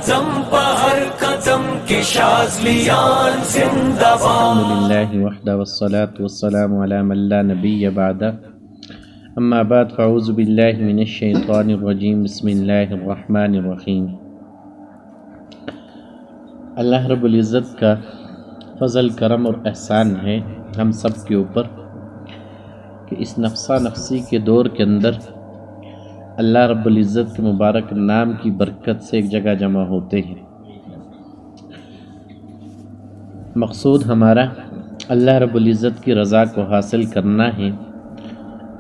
اعظم ہر قدم کے شاذلیان زندہ باد. الحمدللہ وحدہ والصلاة والسلام علی من لا نبی بعدہ. اما بعد فاعوذ باللہ من الشیطان الرجیم. بسم اللہ الرحمن الرحیم. اللہ رب العزت کا فضل کرم اور احسان ہے ہم سب کے اوپر کہ اس نفسا نفسی کے دور کے اندر اللہ رب العزت کے مبارک نام کی برکت سے ایک جگہ جمع ہوتے ہیں. مقصود ہمارا اللہ رب العزت کی رضا کو حاصل کرنا ہے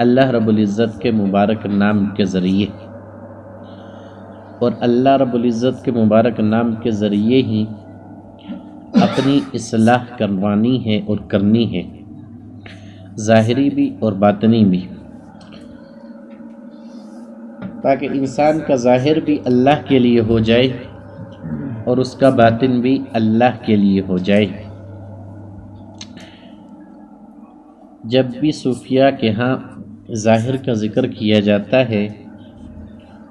اللہ رب العزت کے مبارک نام کے ذریعے، اور اللہ رب العزت کے مبارک نام کے ذریعے ہی اپنی اصلاح کروانی ہے اور کرنی ہے، ظاہری بھی اور باطنی بھی، تاکہ انسان کا ظاہر بھی اللہ کے لیے ہو جائے اور اس کا باطن بھی اللہ کے لیے ہو جائے. جب بھی صوفیاء کے ہاں ظاہر کا ذکر کیا جاتا ہے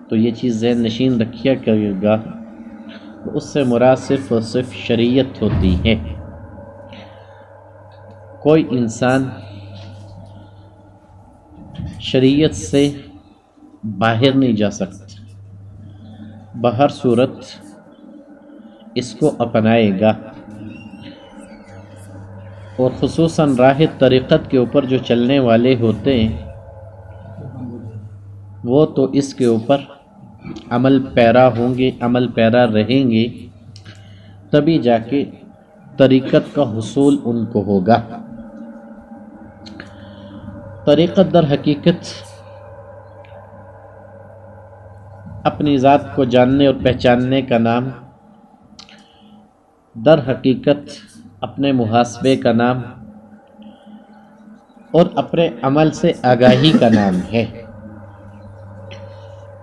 تو یہ چیز ذہن نشین رکھیا کرے گا، اس سے مراد صرف اور صرف شریعت ہوتی ہے. کوئی انسان شریعت سے باہر نہیں جا سکتا، بہر صورت اس کو اپنائے گا، اور خصوصاً راہ طریقت کے اوپر جو چلنے والے ہوتے ہیں وہ تو اس کے اوپر عمل پیرا ہوں گے، عمل پیرا رہیں گے، تبھی جا کے طریقت کا حصول ان کو ہوگا. طریقت در حقیقت اپنی ذات کو جاننے اور پہچاننے کا نام، در حقیقت اپنے محاسبے کا نام، اور اپنے عمل سے آگاہی کا نام ہے.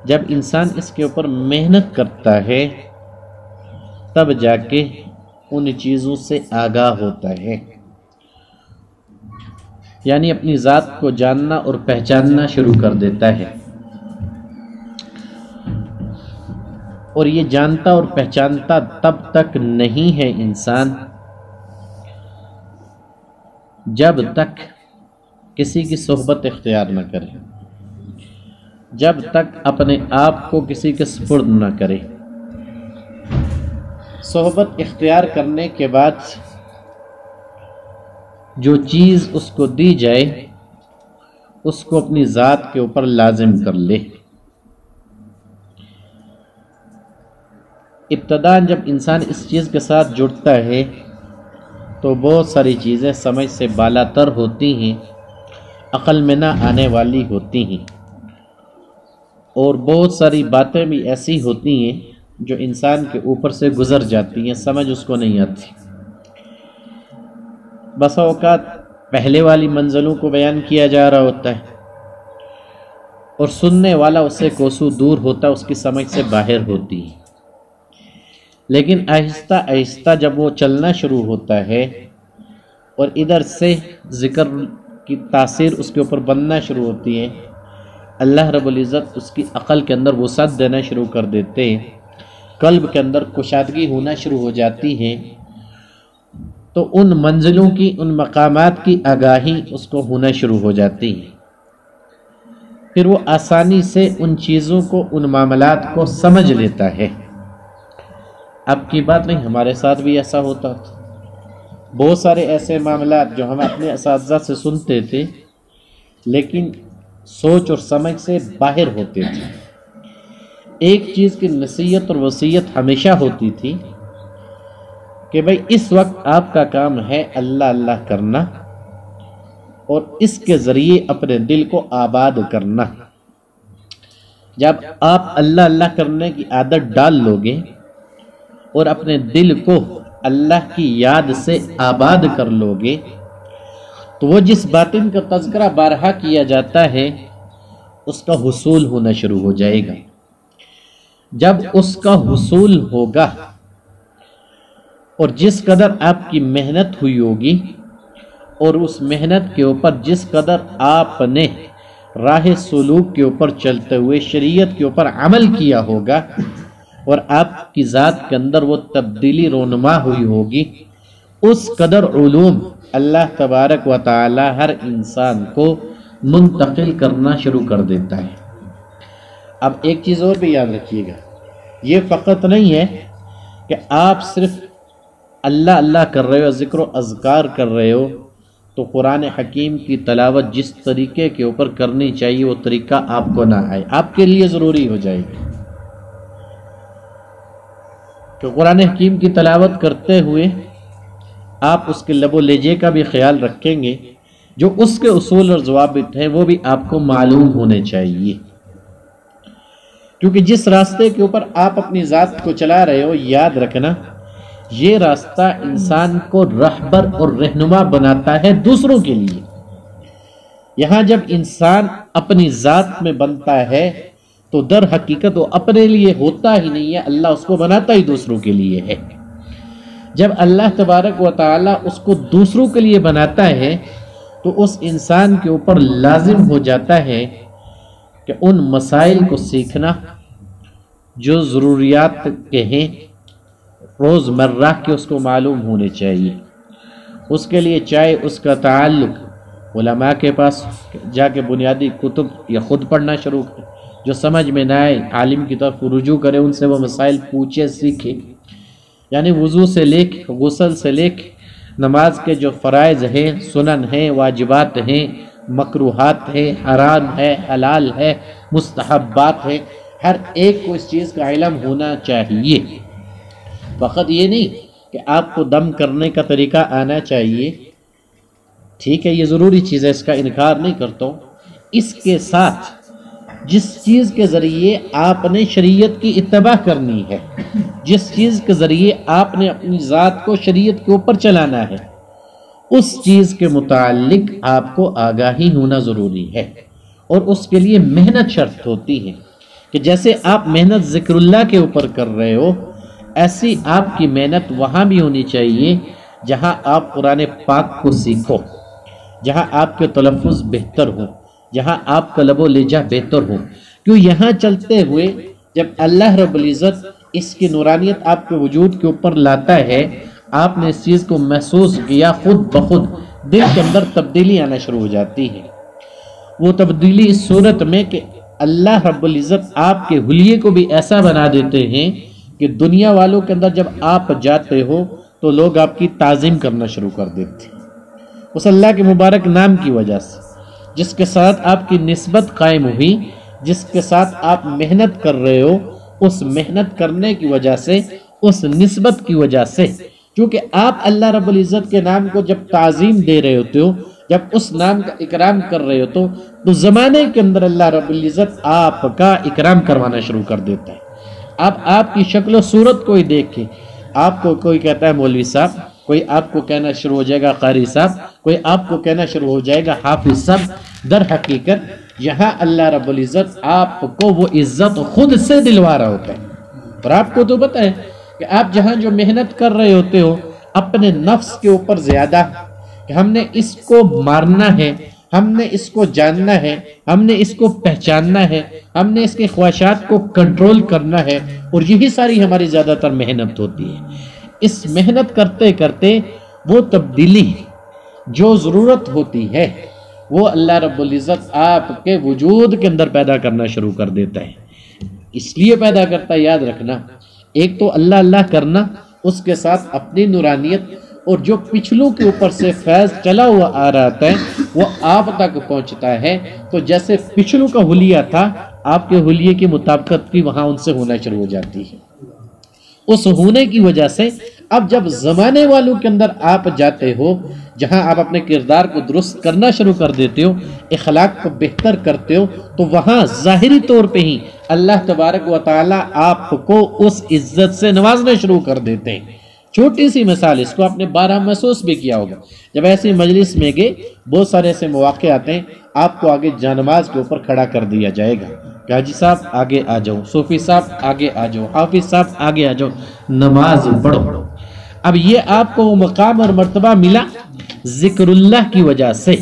جب انسان اس کے اوپر محنت کرتا ہے تب جا کے ان چیزوں سے آگاہ ہوتا ہے، یعنی اپنی ذات کو جاننا اور پہچاننا شروع کر دیتا ہے. اور یہ جانتا اور پہچانتا تب تک نہیں ہے انسان جب تک کسی کی صحبت اختیار نہ کرے، جب تک اپنے آپ کو کسی کے سپرد نہ کرے. صحبت اختیار کرنے کے بعد جو چیز اس کو دی جائے اس کو اپنی ذات کے اوپر لازم کر لے. ابتداً جب انسان اس چیز کے ساتھ جڑتا ہے تو بہت ساری چیزیں سمجھ سے بالا تر ہوتی ہیں، عقل میں نہ آنے والی ہوتی ہیں، اور بہت ساری باتیں بھی ایسی ہوتی ہیں جو انسان کے اوپر سے گزر جاتی ہیں، سمجھ اس کو نہیں آتی. بسا اوقات پہلے والی منزلوں کو بیان کیا جا رہا ہوتا ہے اور سننے والا اس سے کوسوں دور ہوتا، اس کی سمجھ سے باہر ہوتی ہے. لیکن آہستہ آہستہ جب وہ چلنا شروع ہوتا ہے اور ادھر سے ذکر کی تاثیر اس کے اوپر بننا شروع ہوتی ہے، اللہ رب العزت اس کی عقل کے اندر وسعت دینا شروع کر دیتے ہیں، قلب کے اندر کشادگی ہونا شروع ہو جاتی ہے، تو ان منزلوں کی، ان مقامات کی آگاہی اس کو ہونا شروع ہو جاتی ہے. پھر وہ آسانی سے ان چیزوں کو، ان معاملات کو سمجھ لیتا ہے. اب کی بات نہیں، ہمارے ساتھ بھی ایسا ہوتا تھا. بہت سارے ایسے معاملات جو ہم اپنے اساتذہ سے سنتے تھے لیکن سوچ اور سمجھ سے باہر ہوتے تھے. ایک چیز کی نصیحت اور وصیت ہمیشہ ہوتی تھی کہ بھئی اس وقت آپ کا کام ہے اللہ اللہ کرنا اور اس کے ذریعے اپنے دل کو آباد کرنا. جب آپ اللہ اللہ کرنے کی عادت ڈال لو گے اور اپنے دل کو اللہ کی یاد سے آباد کر لو گے تو وہ جس باطن کا تذکرہ بارہا کیا جاتا ہے اس کا حصول ہونا شروع ہو جائے گا. جب اس کا حصول ہوگا اور جس قدر آپ کی محنت ہوئی ہوگی اور اس محنت کے اوپر جس قدر آپ نے راہ سلوک کے اوپر چلتے ہوئے شریعت کے اوپر عمل کیا ہوگا اور آپ کی ذات کے اندر وہ تبدیلی رونما ہوئی ہوگی، اس قدر علوم اللہ تبارک و تعالی ہر انسان کو منتقل کرنا شروع کر دیتا ہے۔ اب ایک چیز اور بھی یاد رکھیے گا، یہ فقط نہیں ہے کہ آپ صرف اللہ اللہ کر رہے ہو، ذکر و اذکار کر رہے ہو، تو قرآن حکیم کی تلاوت جس طریقے کے اوپر کرنی چاہیے وہ طریقہ آپ کو نہ آئے، آپ کے لیے ضروری ہو جائے گی کہ قرآن حکیم کی تلاوت کرتے ہوئے آپ اس کے لب و لہجے کا بھی خیال رکھیں گے، جو اس کے اصول اور ضوابط ہیں وہ بھی آپ کو معلوم ہونے چاہیے، کیونکہ جس راستے کے اوپر آپ اپنی ذات کو چلا رہے ہو، یاد رکھنا یہ راستہ انسان کو رہبر اور رہنما بناتا ہے دوسروں کے لیے۔ یہاں جب انسان اپنی ذات میں بنتا ہے تو در حقیقت وہ اپنے لیے ہوتا ہی نہیں ہے، اللہ اس کو بناتا ہی دوسروں کے لیے ہے۔ جب اللہ تبارک و تعالی اس کو دوسروں کے لیے بناتا ہے تو اس انسان کے اوپر لازم ہو جاتا ہے کہ ان مسائل کو سیکھنا جو ضروریات کے ہیں، روز مرہ کے اس کو معلوم ہونے چاہیے۔ اس کے لیے چاہے اس کا تعلق علماء کے پاس جا کے بنیادی کتب یا خود پڑھنا شروع کرے، جو سمجھ میں نہ آئے عالم کی طرف رجوع کرے، ان سے وہ مسائل پوچھے سیکھے، یعنی وضو سے لے کے غسل سے لے کے نماز کے جو فرائض ہیں، سنن ہیں، واجبات ہیں، مکروہات ہیں، حرام ہے، حلال ہے، مستحبات ہیں، ہر ایک کو اس چیز کا علم ہونا چاہیے۔ فقط یہ نہیں کہ آپ کو دم کرنے کا طریقہ آنا چاہیے، ٹھیک ہے یہ ضروری چیز ہے، اس کا انکار نہیں کرتا ہوں، اس کے ساتھ جس چیز کے ذریعے آپ نے شریعت کی اتباع کرنی ہے، جس چیز کے ذریعے آپ نے اپنی ذات کو شریعت کے اوپر چلانا ہے، اس چیز کے متعلق آپ کو آگاہی ہونا ضروری ہے، اور اس کے لیے محنت شرط ہوتی ہے کہ جیسے آپ محنت ذکر اللہ کے اوپر کر رہے ہو، ایسی آپ کی محنت وہاں بھی ہونی چاہیے جہاں آپ قرآن پاک کو سیکھو، جہاں آپ کے تلفظ بہتر ہو، جہاں آپ کا لب و لہجہ بہتر ہو، کیوں یہاں چلتے ہوئے جب اللہ رب العزت اس کی نورانیت آپ کے وجود کے اوپر لاتا ہے، آپ نے اس چیز کو محسوس کیا، خود بخود دل کے اندر تبدیلی آنا شروع ہو جاتی ہے۔ وہ تبدیلی اس صورت میں کہ اللہ رب العزت آپ کے حلیے کو بھی ایسا بنا دیتے ہیں کہ دنیا والوں کے اندر جب آپ جاتے ہو تو لوگ آپ کی تعظیم کرنا شروع کر دیتے ہیں، اس اللہ کے مبارک نام کی وجہ سے، جس کے ساتھ آپ کی نسبت قائم ہوئی، جس کے ساتھ آپ محنت کر رہے ہو، اس محنت کرنے کی وجہ سے، اس نسبت کی وجہ سے، کیونکہ آپ اللہ رب العزت کے نام کو جب تعظیم دے رہے ہوتے ہو، جب اس نام کا اکرام کر رہے ہو تو زمانے کے اندر اللہ رب العزت آپ کا اکرام کروانا شروع کر دیتا ہے۔ اب آپ کی شکل و صورت کو ہی دیکھ کے آپ کو کوئی کہتا ہے مولوی صاحب، کوئی آپ کو کہنا شروع ہو جائے گا قاری صاحب، کوئی آپ کو کہنا شروع ہو جائے گا حافظ صاحب۔ در حقیقت یہاں اللہ رب العزت آپ کو وہ عزت خود سے دلوا رہا ہوتا ہے، اور آپ کو تو پتہ ہے کہ آپ جہاں جو محنت کر رہے ہوتے ہو اپنے نفس کے اوپر زیادہ کہ ہم نے اس کو مارنا ہے، ہم نے اس کو جاننا ہے، ہم نے اس کو پہچاننا ہے، ہم نے اس کے خواہشات کو کنٹرول کرنا ہے، اور یہی ساری ہماری زیادہ تر محنت ہوتی ہے۔ اس محنت کرتے کرتے وہ تبدیلی جو ضرورت ہوتی ہے وہ اللہ رب العزت آپ کے وجود کے اندر پیدا کرنا شروع کر دیتا ہے۔ اس لیے پیدا کرتا ہے، یاد رکھنا، ایک تو اللہ اللہ کرنا، اس کے ساتھ اپنی نورانیت اور جو پچھلوں کے اوپر سے فیض چلا ہوا آ رہا ہے وہ آپ تک پہنچتا ہے، تو جیسے پچھلوں کا حلیہ تھا آپ کے حلیے کی مطابقت بھی وہاں ان سے ہونا شروع ہو جاتی ہے۔ اس ہونے کی وجہ سے اب جب زمانے والوں کے اندر آپ جاتے ہو، جہاں آپ اپنے کردار کو درست کرنا شروع کر دیتے ہو، اخلاق کو بہتر کرتے ہو، تو وہاں ظاہری طور پہ ہی اللہ تبارک و تعالی آپ کو اس عزت سے نوازنا شروع کر دیتے ہیں۔ چھوٹی سی مثال، اس کو آپ نے بارہ محسوس بھی کیا ہوگا، جب ایسی مجلس میں گئے بہت سارے ایسے مواقع آتے ہیں، آپ کو آگے جانماز کے اوپر کھڑا کر دیا جائے گا کہ حاجی صاحب آگے آ جاؤ، صوفی صاحب آگے آ جاؤ، حافظ صاحب آگے آ جاؤ، نماز پڑھو۔ اب یہ آپ کو وہ مقام اور مرتبہ ملا ذکر اللہ کی وجہ سے،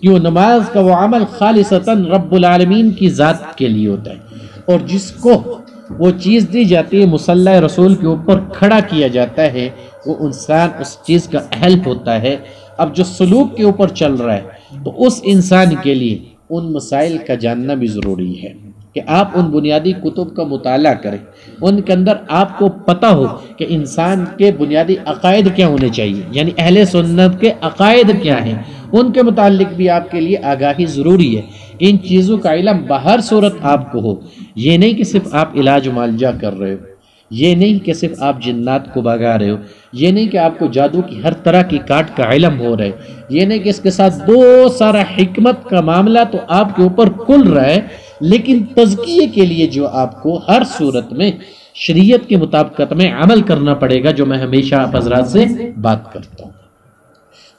کہ وہ نماز کا وہ عمل خالصتاً رب العالمین کی ذات کے لیے ہوتا ہے، اور جس کو وہ چیز دی جاتی ہے، مصلی رسول کے اوپر کھڑا کیا جاتا ہے، وہ انسان اس چیز کا اہل ہوتا ہے۔ اب جو سلوک کے اوپر چل رہا ہے تو اس انسان کے لیے ان مسائل کا جاننا بھی ضروری ہے کہ آپ ان بنیادی کتب کا مطالعہ کریں، ان کے اندر آپ کو پتہ ہو کہ انسان کے بنیادی عقائد کیا ہونے چاہیے، یعنی اہل سنت کے عقائد کیا ہیں، ان کے متعلق بھی آپ کے لیے آگاہی ضروری ہے۔ ان چیزوں کا علم بہر صورت آپ کو ہو، یہ نہیں کہ صرف آپ علاج معالجہ کر رہے ہو، یہ نہیں کہ صرف آپ جنات کو بھگا رہے ہو، یہ نہیں کہ آپ کو جادو کی ہر طرح کی کاٹ کا علم ہو رہا ہے، یہ نہیں کہ اس کے ساتھ بہت سارا حکمت کا معاملہ تو آپ کے اوپر کھل رہا ہے، لیکن تزکیے کے لیے جو آپ کو ہر صورت میں شریعت کے مطابقت میں عمل کرنا پڑے گا، جو میں ہمیشہ آپ حضرات سے بات کرتا ہوں۔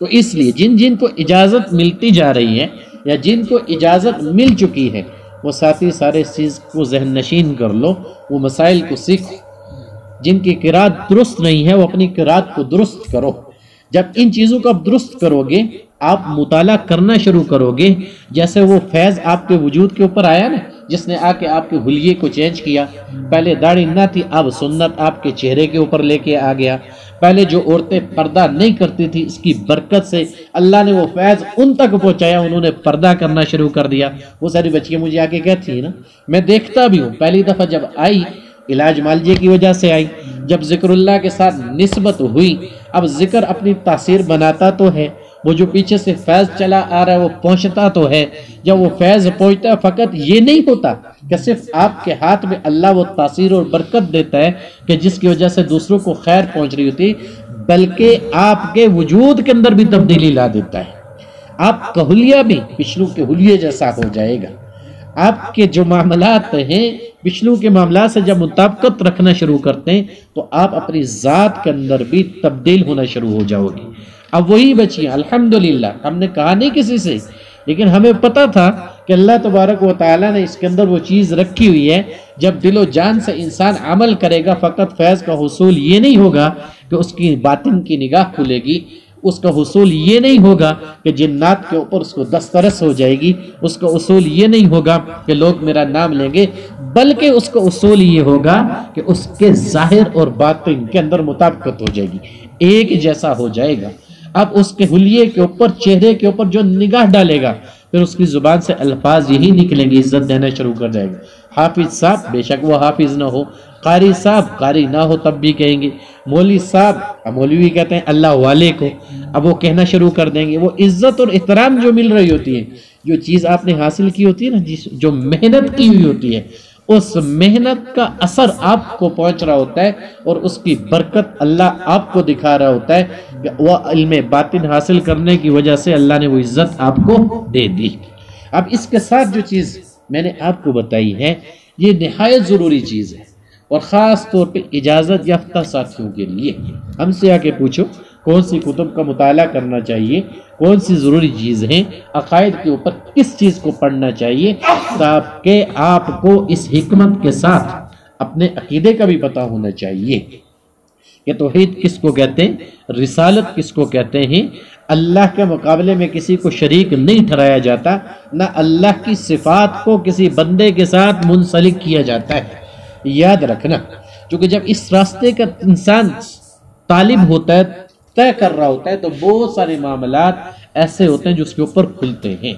تو اس لیے جن جن کو اجازت ملتی جا رہی ہے یا جن کو اجازت مل چکی ہے، وہ ساتھی سارے اس چیز کو ذہن نشین کر لو، وہ مسائل کو سیکھو۔ جن کی قرات درست نہیں ہے وہ اپنی قرات کو درست کرو۔ جب ان چیزوں کو آپ درست کرو گے، آپ مطالعہ کرنا شروع کرو گے، جیسے وہ فیض آپ کے وجود کے اوپر آیا نا، جس نے آ کے آپ کے حلیے کو چینج کیا۔ پہلے داڑھی نہ تھی، اب سنت آپ کے چہرے کے اوپر لے کے آ گیا۔ پہلے جو عورتیں پردہ نہیں کرتی تھی، اس کی برکت سے اللہ نے وہ فیض ان تک پہنچایا، انہوں نے پردہ کرنا شروع کر دیا۔ وہ ساری بچیاں مجھے آ کے کہتی ہیں نا، میں دیکھتا بھی ہوں، پہلی دفعہ جب آئی علاج معالجے کی وجہ سے آئی، جب ذکر اللہ کے ساتھ نسبت ہوئی، اب ذکر اپنی تاثیر بناتا تو ہے، وہ جو پیچھے سے فیض چلا آ رہا ہے وہ پہنچتا تو ہے۔ جب وہ فیض پہنچتا ہے، فقط یہ نہیں ہوتا کہ صرف آپ کے ہاتھ میں اللہ وہ تاثیر اور برکت دیتا ہے کہ جس کی وجہ سے دوسروں کو خیر پہنچ رہی ہوتی، بلکہ آپ کے وجود کے اندر بھی تبدیلی لا دیتا ہے۔ آپ کا حلیہ بھی پچھلوں کے حلیے جیسا ہو جائے گا۔ آپ کے جو معاملات ہیں پچھلوں کے معاملات سے جب مطابقت رکھنا شروع کرتے ہیں تو آپ اپنی ذات کے اندر بھی تبدیل ہونا شروع ہو جاؤ گے۔ اب وہی بچیاں الحمدللہ، ہم نے کہا نہیں کسی سے، لیکن ہمیں پتہ تھا کہ اللہ تبارک و تعالیٰ نے اس کے اندر وہ چیز رکھی ہوئی ہے، جب دل و جان سے انسان عمل کرے گا، فقط فیض کا حصول یہ نہیں ہوگا کہ اس کی باطن کی نگاہ کھلے گی، اس کا حصول یہ نہیں ہوگا کہ جنات کے اوپر اس کو دسترس ہو جائے گی، اس کا حصول یہ نہیں ہوگا کہ لوگ میرا نام لیں گے، بلکہ اس کا حصول یہ ہوگا کہ اس کے ظاہر اور باطن کے اندر مطابقت ہو جائے گی، ایک جیسا ہو جائے گا۔ اب اس کے حلیے کے اوپر، چہرے کے اوپر جو نگاہ ڈالے گا، پھر اس کی زبان سے الفاظ یہی نکلیں گے، عزت دینا شروع کر جائے گا۔ حافظ صاحب، بے شک وہ حافظ نہ ہو، قاری صاحب قاری نہ ہو تب بھی کہیں گے، مولوی صاحب، مولوی کہتے ہیں اللہ والے کو، اب وہ کہنا شروع کر دیں گے۔ وہ عزت اور احترام جو مل رہی ہوتی ہے، جو چیز آپ نے حاصل کی ہوتی ہے نا، جو محنت کی ہوئی ہوتی ہے، اس محنت کا اثر آپ کو پہنچ رہا ہوتا ہے، اور اس کی برکت اللہ آپ کو دکھا رہا ہوتا ہے کہ وہ علم باطن حاصل کرنے کی وجہ سے اللہ نے وہ عزت آپ کو دے دی۔ اب اس کے ساتھ جو چیز میں نے آپ کو بتائی ہے، یہ نہایت ضروری چیز ہے، اور خاص طور پہ اجازت یافتہ ساتھیوں کے لیے۔ ہم سے آ کے پوچھو کون سی کتب کا مطالعہ کرنا چاہیے، کون سی ضروری چیز ہیں، عقائد کے اوپر کس چیز کو پڑھنا چاہیے، تاکہ آپ کو اس حکمت کے ساتھ اپنے عقیدے کا بھی پتہ ہونا چاہیے کہ توحید کس کو کہتے ہیں، رسالت کس کو کہتے ہیں۔ اللہ کے مقابلے میں کسی کو شریک نہیں ٹھہرایا جاتا، نہ اللہ کی صفات کو کسی بندے کے ساتھ منسلک کیا جاتا ہے۔ یاد رکھنا، کیونکہ جب اس راستے کا انسان طالب ہوتا ہے، طے کر رہا ہوتا ہے، تو بہت سارے معاملات ایسے ہوتے ہیں جو اس کے اوپر کھلتے ہیں۔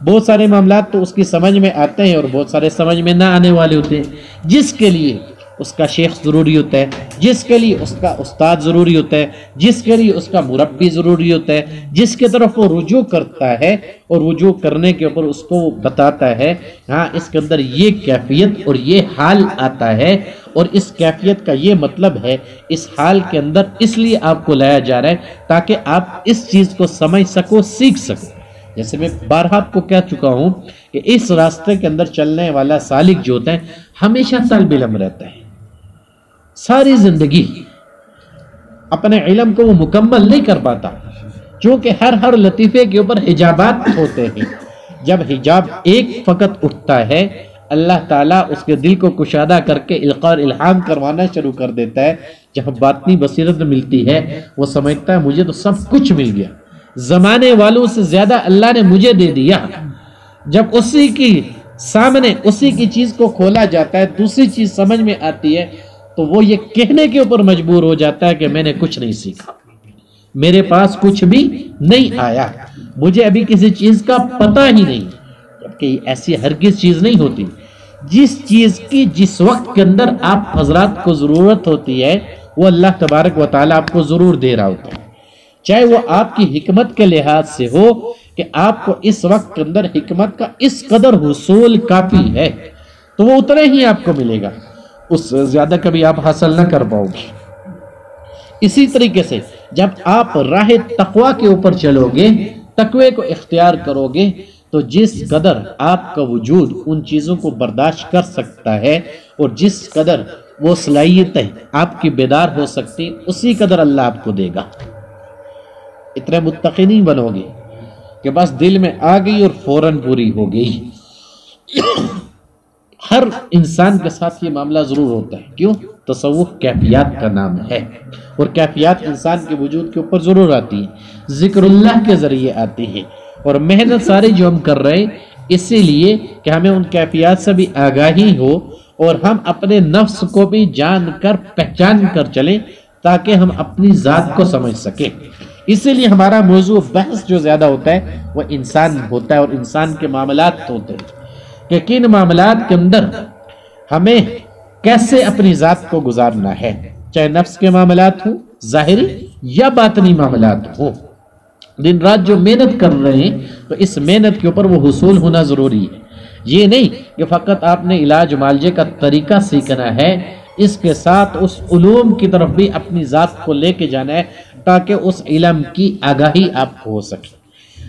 بہت سارے معاملات تو اس کی سمجھ میں آتے ہیں، اور بہت سارے سمجھ میں نہ آنے والے ہوتے ہیں، جس کے لیے اس کا شیخ ضروری ہوتا ہے، جس کے لیے اس کا استاد ضروری ہوتا ہے، جس کے لیے اس کا مربی ضروری ہوتا ہے، جس کی طرف وہ رجوع کرتا ہے، اور رجوع کرنے کے اوپر اس کو بتاتا ہے ہاں اس کے اندر یہ کیفیت اور یہ حال آتا ہے، اور اس کیفیت کا یہ مطلب ہے، اس حال کے اندر اس لیے آپ کو لایا جا رہا ہے تاکہ آپ اس چیز کو سمجھ سکو، سیکھ سکو۔ جیسے میں بارہا آپ کو کہہ چکا ہوں کہ اس راستے کے اندر چلنے والا سالک جو ہوتا ہے ہمیشہ طالب علم رہتا ہے، ساری زندگی اپنے علم کو وہ مکمل نہیں کر پاتا، چونکہ ہر لطیفے کے اوپر حجابات ہوتے ہیں۔ جب حجاب ایک فقط اٹھتا ہے، اللہ تعالیٰ اس کے دل کو کشادہ کر کے القاء اور الہام کروانا شروع کر دیتا ہے۔ جب باطنی بصیرت ملتی ہے، وہ سمجھتا ہے مجھے تو سب کچھ مل گیا، زمانے والوں سے زیادہ اللہ نے مجھے دے دیا۔ جب اسی کی سامنے اسی کی چیز کو کھولا جاتا ہے، دوسری چیز سمجھ میں آتی ہے تو وہ یہ کہنے کے اوپر مجبور ہو جاتا ہے کہ میں نے کچھ نہیں سیکھا، میرے پاس کچھ بھی نہیں آیا، مجھے ابھی کسی چیز کا پتہ ہی نہیں، جبکہ ایسی ہرگز چیز نہیں ہوتی۔ جس چیز کی جس وقت کے اندر آپ حضرات کو ضرورت ہوتی ہے وہ اللہ تبارک و تعالیٰ آپ کو ضرور دے رہا ہوتا ہے، چاہے وہ آپ کی حکمت کے لحاظ سے ہو کہ آپ کو اس وقت کے اندر حکمت کا اس قدر حصول کافی ہے تو وہ اتنا ہی آپ کو ملے گا، اس سے زیادہ کبھی آپ حاصل نہ کر پاؤ گے۔ اسی طریقے سے جب آپ راہ تقوی کے اوپر چلو گے، تقوی کو اختیار کرو گے، تو جس قدر آپ کا وجود ان چیزوں کو برداشت کر سکتا ہے اور جس قدر وہ صلاحیتیں آپ کی بیدار ہو سکتی، اسی قدر اللہ آپ کو دے گا۔ اتنے متقی نہیں بنو گے کہ بس دل میں آ گئی اور فوراً پوری ہو گئی۔ ہر انسان کے ساتھ یہ معاملہ ضرور ہوتا ہے، کیوں؟ تصوف کیفیات کا نام ہے، اور کیفیات انسان کے وجود کے اوپر ضرور آتی ہیں، ذکر اللہ کے ذریعے آتی ہے، اور محنت ساری جو ہم کر رہے ہیں اسی لیے کہ ہمیں ان کیفیات سے بھی آگاہی ہو اور ہم اپنے نفس کو بھی جان کر پہچان کر چلیں تاکہ ہم اپنی ذات کو سمجھ سکیں۔ اسی لیے ہمارا موضوع بحث جو زیادہ ہوتا ہے وہ انسان ہوتا ہے اور انسان کے معاملات ہوتے ہیں کہ کن معاملات کے اندر ہمیں کیسے اپنی ذات کو گزارنا ہے، چاہے نفس کے معاملات ہوں، ظاہری یا باطنی معاملات ہوں۔ دن رات جو محنت کر رہے ہیں تو اس محنت کے اوپر وہ حصول ہونا ضروری ہے، یہ نہیں کہ فقط آپ نے علاج معالجے کا طریقہ سیکھنا ہے، اس کے ساتھ اس علوم کی طرف بھی اپنی ذات کو لے کے جانا ہے تاکہ اس علم کی آگاہی آپ کو ہو سکے۔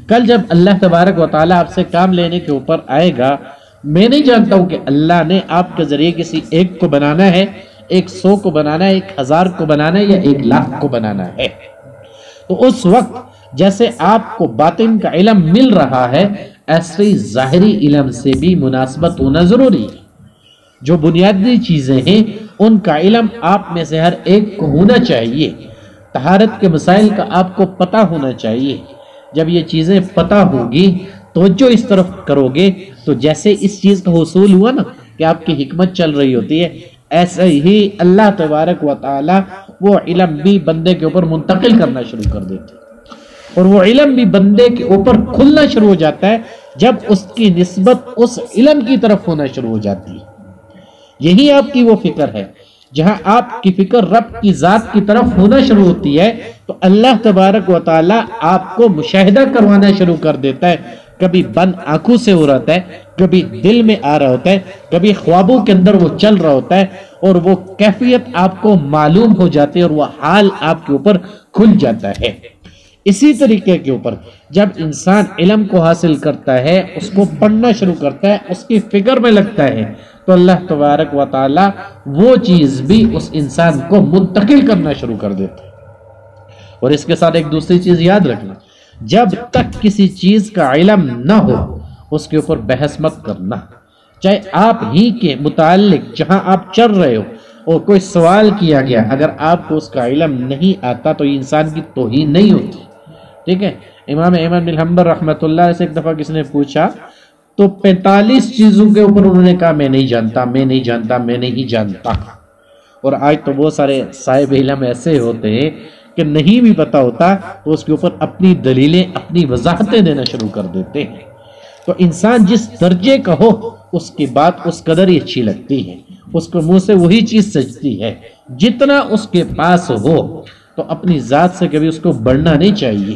کل جب اللہ تبارک و تعالیٰ آپ سے کام لینے کے اوپر آئے گا، میں نہیں جانتا ہوں کہ اللہ نے آپ کے ذریعے کسی ایک کو بنانا ہے، 100 کو بنانا ہے، 1000 کو بنانا ہے یا 1,00,000 کو بنانا ہے، تو اس وقت جیسے آپ کو باطن کا علم مل رہا ہے ایسے ہی ظاہری علم سے بھی مناسبت ہونا ضروری ہے۔ جو بنیادی چیزیں ہیں ان کا علم آپ میں سے ہر ایک کو ہونا چاہیے، طہارت کے مسائل کا آپ کو پتہ ہونا چاہیے۔ جب یہ چیزیں پتہ ہوگی توجہ اس طرف کرو گے تو جیسے اس چیز کا حصول ہوا نا کہ آپ کی حکمت چل رہی ہوتی ہے، ایسے ہی اللہ تبارک و تعالی وہ علم بھی بندے کے اوپر منتقل کرنا شروع کر دیتے ہیں، اور وہ علم بھی بندے کے اوپر کھلنا شروع ہو جاتا ہے جب اس کی نسبت اس علم کی طرف ہونا شروع ہو جاتی ہے۔ یہی آپ کی وہ فکر ہے، جہاں آپ کی فکر رب کی ذات کی طرف ہونا شروع ہوتی ہے تو اللہ تبارک و تعالی آپ کو مشاہدہ کروانا شروع کر دیتا ہے، کبھی بند آنکھوں سے ہو رہا ہے، کبھی دل میں آ رہا ہوتا ہے، کبھی خوابوں کے اندر وہ چل رہا ہوتا ہے، اور وہ کیفیت آپ کو معلوم ہو جاتی ہے اور وہ حال آپ کے اوپر کھل جاتا ہے۔ اسی طریقے کے اوپر جب انسان علم کو حاصل کرتا ہے، اس کو پڑھنا شروع کرتا ہے، اس کی فکر میں لگتا ہے، تو اللہ تبارک و تعالی وہ چیز بھی اس انسان کو منتقل کرنا شروع کر دیتا ہے۔ اور اس کے ساتھ ایک دوسری چیز یاد رکھنا، جب تک کسی چیز کا علم نہ ہو اس کے اوپر بحث مت کرنا، چاہے آپ ہی کے متعلق جہاں آپ چل رہے ہو اور کوئی سوال کیا گیا، اگر آپ کو اس کا علم نہیں آتا تو یہ انسان کی توہین نہیں ہوتی، ٹھیک ہے؟ امام احمد بن حنبل رحمۃ اللہ سے ایک دفعہ کس نے پوچھا تو 45 چیزوں کے اوپر انہوں نے کہا میں نہیں جانتا، میں نہیں جانتا، میں نہیں جانتا۔ اور آج تو بہت سارے صاحب علم ایسے ہوتے ہیں کہ نہیں بھی پتا ہوتا تو اس کے اوپر اپنی دلیلیں، اپنی وضاحتیں دینا شروع کر دیتے ہیں۔ تو انسان جس درجے کا ہو اس کی بات اس قدر ہی اچھی لگتی ہے، اس کو منہ سے وہی چیز سجتی ہے، جتنا اس کے پاس ہو۔ تو اپنی ذات سے کبھی اس کو بڑھنا نہیں چاہیے،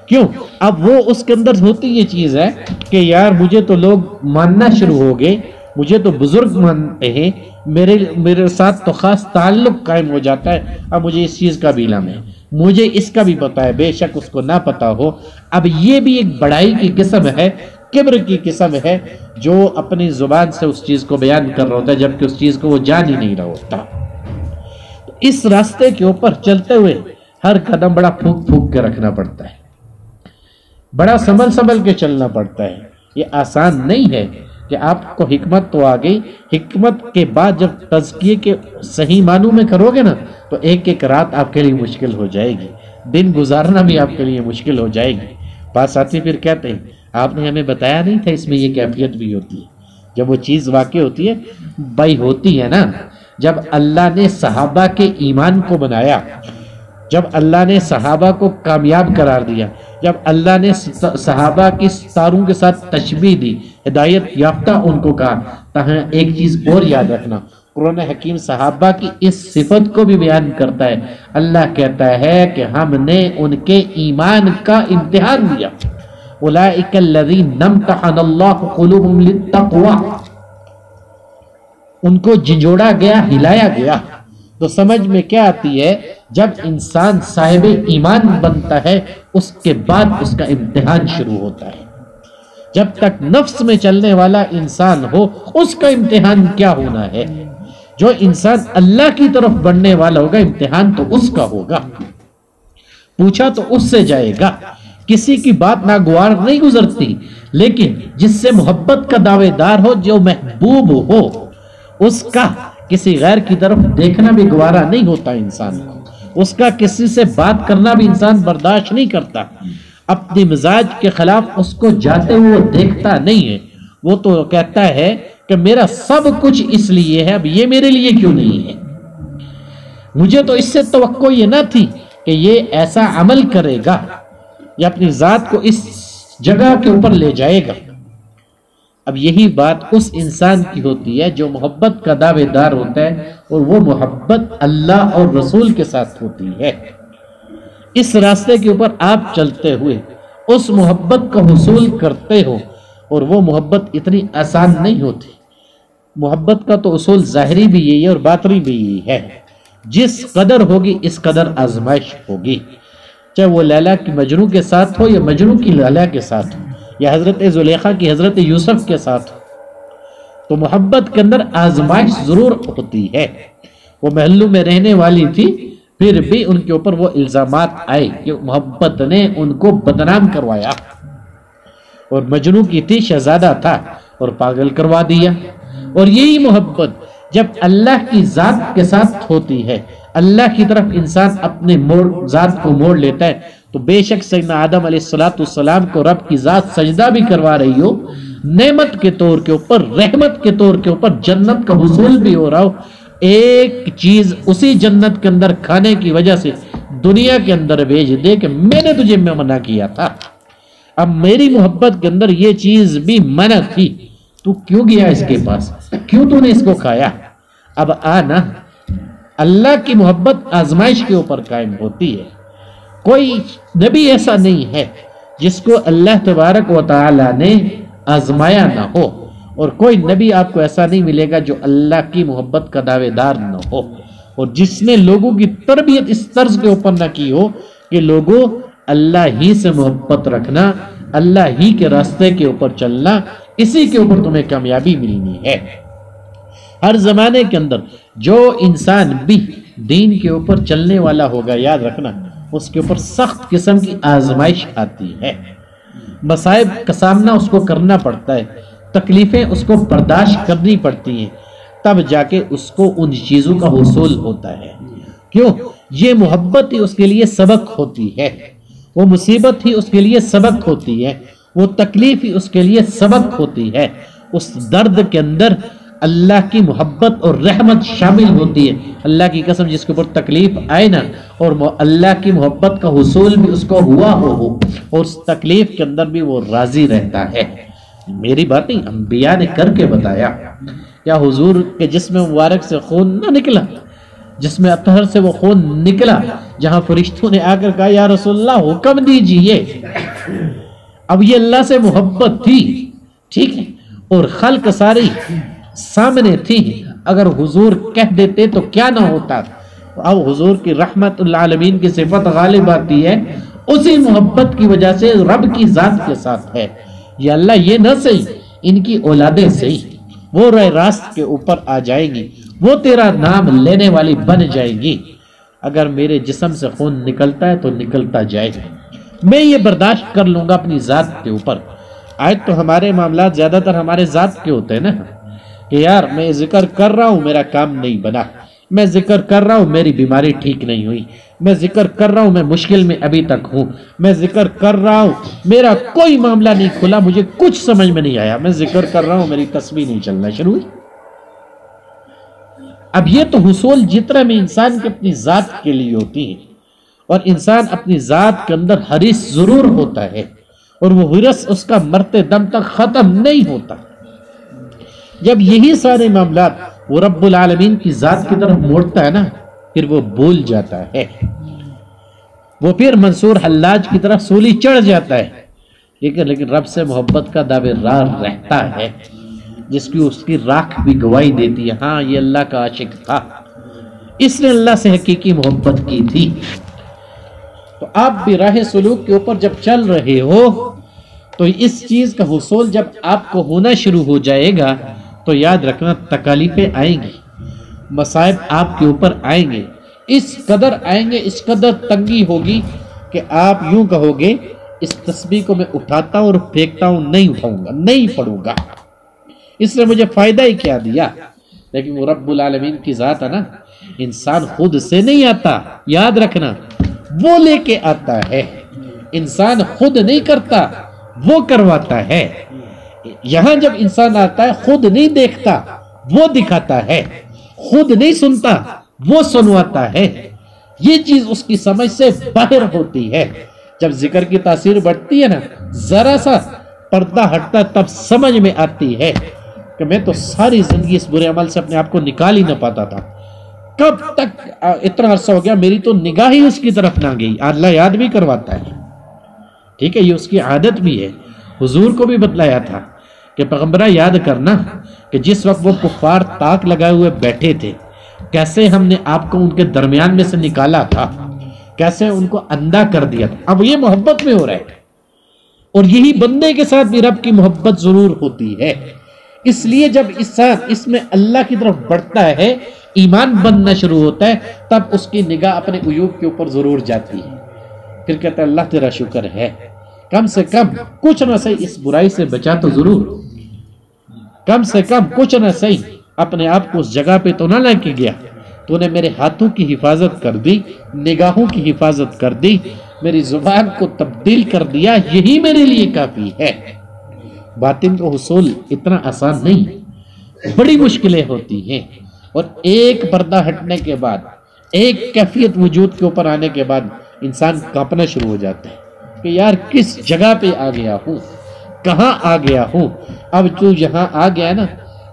کیوں؟ اب وہ اس کے اندر ہوتی یہ چیز ہے کہ یار مجھے تو لوگ ماننا شروع ہو گئے، مجھے تو بزرگ مانتے ہیں، میرے ساتھ تو خاص تعلق قائم ہو جاتا ہے، اب مجھے اس چیز کا بھی علم ہے، مجھے اس کا بھی پتہ ہے، بے شک اس کو نہ پتا ہو۔ اب یہ بھی ایک بڑائی کی قسم ہے، کبر کی قسم ہے، جو اپنی زبان سے اس چیز کو بیان کر رہا ہوتا ہے جبکہ اس چیز کو وہ جان ہی نہیں رہا ہوتا۔ تو اس راستے کے اوپر چلتے ہوئے ہر قدم بڑا پھونک پھونک کے رکھنا پڑتا ہے، بڑا سنبھل کے چلنا پڑتا ہے۔ یہ آسان نہیں ہے کہ آپ کو حکمت تو آ گئی، حکمت کے بعد جب تزکیے کے صحیح معنوں میں کرو گے نا تو ایک ایک رات آپ کے لیے مشکل ہو جائے گی، دن گزارنا بھی آپ کے لیے مشکل ہو جائے گی۔ بات ساتھی پھر کہتے ہیں آپ نے ہمیں بتایا نہیں تھا اس میں یہ کیفیت بھی ہوتی ہے، جب وہ چیز واقع ہوتی ہے بھائی ہوتی ہے نا، جب اللہ نے صحابہ کے ایمان کو بنایا، جب اللہ نے صحابہ کو کامیاب قرار دیا، جب اللہ نے صحابہ کی ستاروں کے ساتھ تشبیہ دی، ہدایت یافتہ ان کو کہا، تاہم ایک چیز اور یاد رکھنا، قرآن حکیم صحابہ کی اس صفت کو بھی بیان کرتا ہے۔ اللہ کہتا ہے کہ ہم نے ان کے ایمان کا امتحان لیا، اولئک الذین امتحن اللہ قلوبہم للتقوی، ان کو جھنجھوڑا گیا، ہلایا گیا۔ تو سمجھ میں کیا آتی ہے، جب انسان صاحب ایمان بنتا ہے اس کے بعد اس کا امتحان شروع ہوتا ہے۔ جب تک نفس میں چلنے والا انسان ہو اس کا امتحان کیا ہونا ہے؟ جو انسان اللہ کی طرف بڑھنے والا ہوگا امتحان تو اس کا ہوگا، پوچھا تو اس سے جائے گا۔ کسی کی بات ناگوار نہیں گزرتی، لیکن جس سے محبت کا دعوے دار ہو، جو محبوب ہو، اس کا کسی غیر کی طرف دیکھنا بھی گوارا نہیں ہوتا انسان کو، اس کا کسی سے بات کرنا بھی انسان برداشت نہیں کرتا، اپنی مزاج کے خلاف اس کو جاتے ہوئے دیکھتا نہیں ہے۔ وہ تو کہتا ہے کہ میرا سب کچھ اس لیے ہے، اب یہ میرے لیے کیوں نہیں ہے؟ مجھے تو اس سے توقع یہ نہ تھی کہ یہ ایسا عمل کرے گا یا اپنی ذات کو اس جگہ کے اوپر لے جائے گا۔ اب یہی بات اس انسان کی ہوتی ہے جو محبت کا دعوے دار ہوتا ہے، اور وہ محبت اللہ اور رسول کے ساتھ ہوتی ہے۔ اس راستے کے اوپر آپ چلتے ہوئے اس محبت کا حصول کرتے ہو، اور وہ محبت اتنی آسان نہیں ہوتی۔ محبت کا تو اصول ظاہری بھی یہی ہے اور باطنی بھی یہی ہے، جس قدر ہوگی اس قدر آزمائش ہوگی، چاہے وہ لیلا کی مجنوں کے ساتھ ہو یا مجنوں کی لیلا کے ساتھ ہو، یا حضرت زلیخا کی حضرت یوسف کے ساتھ ہو، تو محبت کے اندر آزمائش ضرور ہوتی ہے۔ وہ محلوں میں رہنے والی تھی، پھر بھی ان کے اوپر وہ الزامات آئے کہ محبت نے ان کو بدنام کروایا، اور مجنوں کی تھی، شہزادہ تھا اور پاگل کروا دیا۔ اور یہی محبت جب اللہ کی ذات کے ساتھ ہوتی ہے، اللہ کی طرف انسان اپنے ذات کو موڑ لیتا ہے، تو بے شک سیدنا آدم علیہ السلام کو رب کی ذات سجدہ بھی کروا رہی ہو، نعمت کے طور کے اوپر، رحمت کے طور کے اوپر جنت کا حصول بھی ہو رہا ہو، ایک چیز اسی جنت کے اندر کھانے کی وجہ سے دنیا کے اندر بھیج دے کہ میں نے تجھے منع کیا تھا، اب میری محبت کے اندر یہ چیز بھی منع تھی، تو کیوں گیا اس کے پاس، کیوں تو نے اس کو کھایا؟ اب آنا، اللہ کی محبت آزمائش کے اوپر قائم ہوتی ہے۔ کوئی نبی ایسا نہیں ہے جس کو اللہ تبارک و تعالی نے آزمایا نہ ہو، اور کوئی نبی آپ کو ایسا نہیں ملے گا جو اللہ کی محبت کا دعوے دار نہ ہو، اور جس نے لوگوں کی تربیت اس طرز کے اوپر نہ کی ہو کہ لوگوں اللہ ہی سے محبت رکھنا، اللہ ہی کے راستے کے اوپر چلنا، اسی کے اوپر تمہیں کامیابی ملنی ہے۔ ہر زمانے کے اندر جو انسان بھی دین کے اوپر چلنے والا ہوگا، یاد رکھنا اس کے اوپر سخت قسم کی آزمائش آتی ہے، مصائب کا سامنا اس کو کرنا پڑتا ہے، تکلیفیں اس کو برداشت کرنی پڑتی ہیں، تب جا کے اس کو ان چیزوں کا حصول ہوتا ہے۔ کیوں؟ یہ محبت ہی اس کے لیے سبق ہوتی ہے، وہ مصیبت ہی اس کے لیے سبق ہوتی ہے، وہ تکلیف ہی اس کے لیے سبق ہوتی ہے۔ اس درد کے اندر اللہ کی محبت اور رحمت شامل ہوتی ہے۔ اللہ کی قسم جس کے اوپر تکلیف آئے نا، اور اللہ کی محبت کا حصول بھی اس کو ہوا ہو، اور اس تکلیف کے اندر بھی وہ راضی رہتا ہے۔ میری بات نہیں، انبیاء نے کر کے بتایا۔ کیا حضور کے جسم مبارک سے خون نہ نکلا؟ جسم اطہر سے وہ خون نکلا، جہاں فرشتوں نے آ کر کہا یا رسول اللہ حکم دیجئے۔ اب یہ اللہ سے محبت تھی، ٹھیک ہے، اور خلق ساری سامنے تھی، اگر حضور کہہ دیتے تو کیا نہ ہوتا۔ اب حضور کی رحمت العالمین کی صفت غالب آتی ہے، اسی محبت کی وجہ سے رب کی ذات کے ساتھ ہے۔ یہ اللہ یہ نہ صحیح، ان کی اولادیں صحیح، وہ راہ راست کے اوپر آ جائیں گی، وہ تیرا نام لینے والی بن جائیں گی۔ اگر میرے جسم سے خون نکلتا ہے تو نکلتا جائے، میں یہ برداشت کر لوں گا اپنی ذات کے اوپر۔ آج تو ہمارے معاملات زیادہ تر ہمارے ذات کے ہوتے ہیں نا، کہ یار میں ذکر کر رہا ہوں میرا کام نہیں بنا، میں ذکر کر رہا ہوں میری بیماری ٹھیک نہیں ہوئی، میں ذکر کر رہا ہوں، میں مشکل میں ابھی تک ہوں، میں ذکر کر رہا ہوں، میرا کوئی معاملہ نہیں کھلا، مجھے کچھ سمجھ میں نہیں آیا، میں ذکر کر رہا ہوں، میری تسبیح نہیں چلنا شروع ہوئی۔ اب یہ تو حصول جتنا میں انسان کے اپنی ذات کے لیے ہوتی ہیں، اور انسان اپنی ذات کے اندر حریص ضرور ہوتا ہے، اور وہ حرص اس کا مرتے دم تک ختم نہیں ہوتا۔ جب یہی سارے معاملات وہ رب العالمین کی ذات کی طرف موڑتا ہے نا، پھر وہ بھول جاتا ہے، وہ پھر منصور حلاج کی طرف سولی چڑھ جاتا ہے، لیکن رب سے محبت کا دعویدار رہتا ہے، جس کی اس کی راکھ بھی گواہی دیتی ہے، ہاں یہ اللہ کا عاشق تھا، اس نے اللہ سے حقیقی محبت کی تھی۔ تو آپ بھی راہ سلوک کے اوپر جب چل رہے ہو تو اس چیز کا حصول جب آپ کو ہونا شروع ہو جائے گا تو یاد رکھنا تکالیفیں آئیں گی، مصائب آپ کے اوپر آئیں گے، اس قدر آئیں گے، اس قدر تنگی ہوگی کہ آپ یوں کہو گے اس تسبیح کو میں اٹھاتا ہوں اور پھینکتا ہوں، نہیں اٹھاؤں گا، نہیں پڑھوں گا، اس نے مجھے فائدہ ہی کیا دیا۔ لیکن وہ رب العالمین کی ذات ہے نا، انسان خود سے نہیں آتا، یاد رکھنا، وہ لے کے آتا ہے، انسان خود نہیں کرتا، وہ کرواتا ہے۔ یہاں جب انسان آتا ہے خود نہیں دیکھتا، وہ دکھاتا ہے، خود نہیں سنتا، وہ سنواتا ہے، یہ چیز اس کی سمجھ سے باہر ہوتی ہے۔ جب ذکر کی تاثیر بڑھتی ہے نا، ذرا سا پردہ ہٹتا تب سمجھ میں آتی ہے کہ میں تو ساری زندگی اس برے عمل سے اپنے آپ کو نکال ہی نہ پاتا تھا، کب تک اتنا عرصہ ہو گیا میری تو نگاہ ہی اس کی طرف نہ گئی۔ اللہ یاد بھی کرواتا ہے، ٹھیک ہے، یہ اس کی عادت بھی ہے۔ حضور کو بھی بتلایا تھا کہ پیغمبرہ یاد کرنا کہ جس وقت وہ کفار تاک لگائے ہوئے بیٹھے تھے، کیسے ہم نے آپ کو ان کے درمیان میں سے نکالا تھا، کیسے ان کو اندھا کر دیا تھا۔ اب یہ محبت میں ہو رہا ہے، اور یہی بندے کے ساتھ بھی رب کی محبت ضرور ہوتی ہے۔ اس لیے جب انسان اس میں اللہ کی طرف بڑھتا ہے، ایمان بننا شروع ہوتا ہے، تب اس کی نگاہ اپنے عیوب کے اوپر ضرور جاتی ہے، پھر کہتا ہے اللہ تیرا شکر ہے، کم سے کم کچھ نہ صحیح اس برائی سے بچا تو ضرور، کم سے کم کچھ نہ صحیح اپنے آپ کو اس جگہ پہ تو نہ لے کے گیا، تو نے میرے ہاتھوں کی حفاظت کر دی، نگاہوں کی حفاظت کر دی، میری زبان کو تبدیل کر دیا، یہی میرے لیے کافی ہے۔ باطن کا حصول اتنا آسان نہیں، بڑی مشکلیں ہوتی ہیں، اور ایک پردہ ہٹنے کے بعد، ایک کیفیت وجود کے اوپر آنے کے بعد انسان کانپنا شروع ہو جاتا ہے کہ یار کس جگہ پہ آ گیا ہوں، کہاں آ گیا ہوں۔ اب تو یہاں آ گیا نا،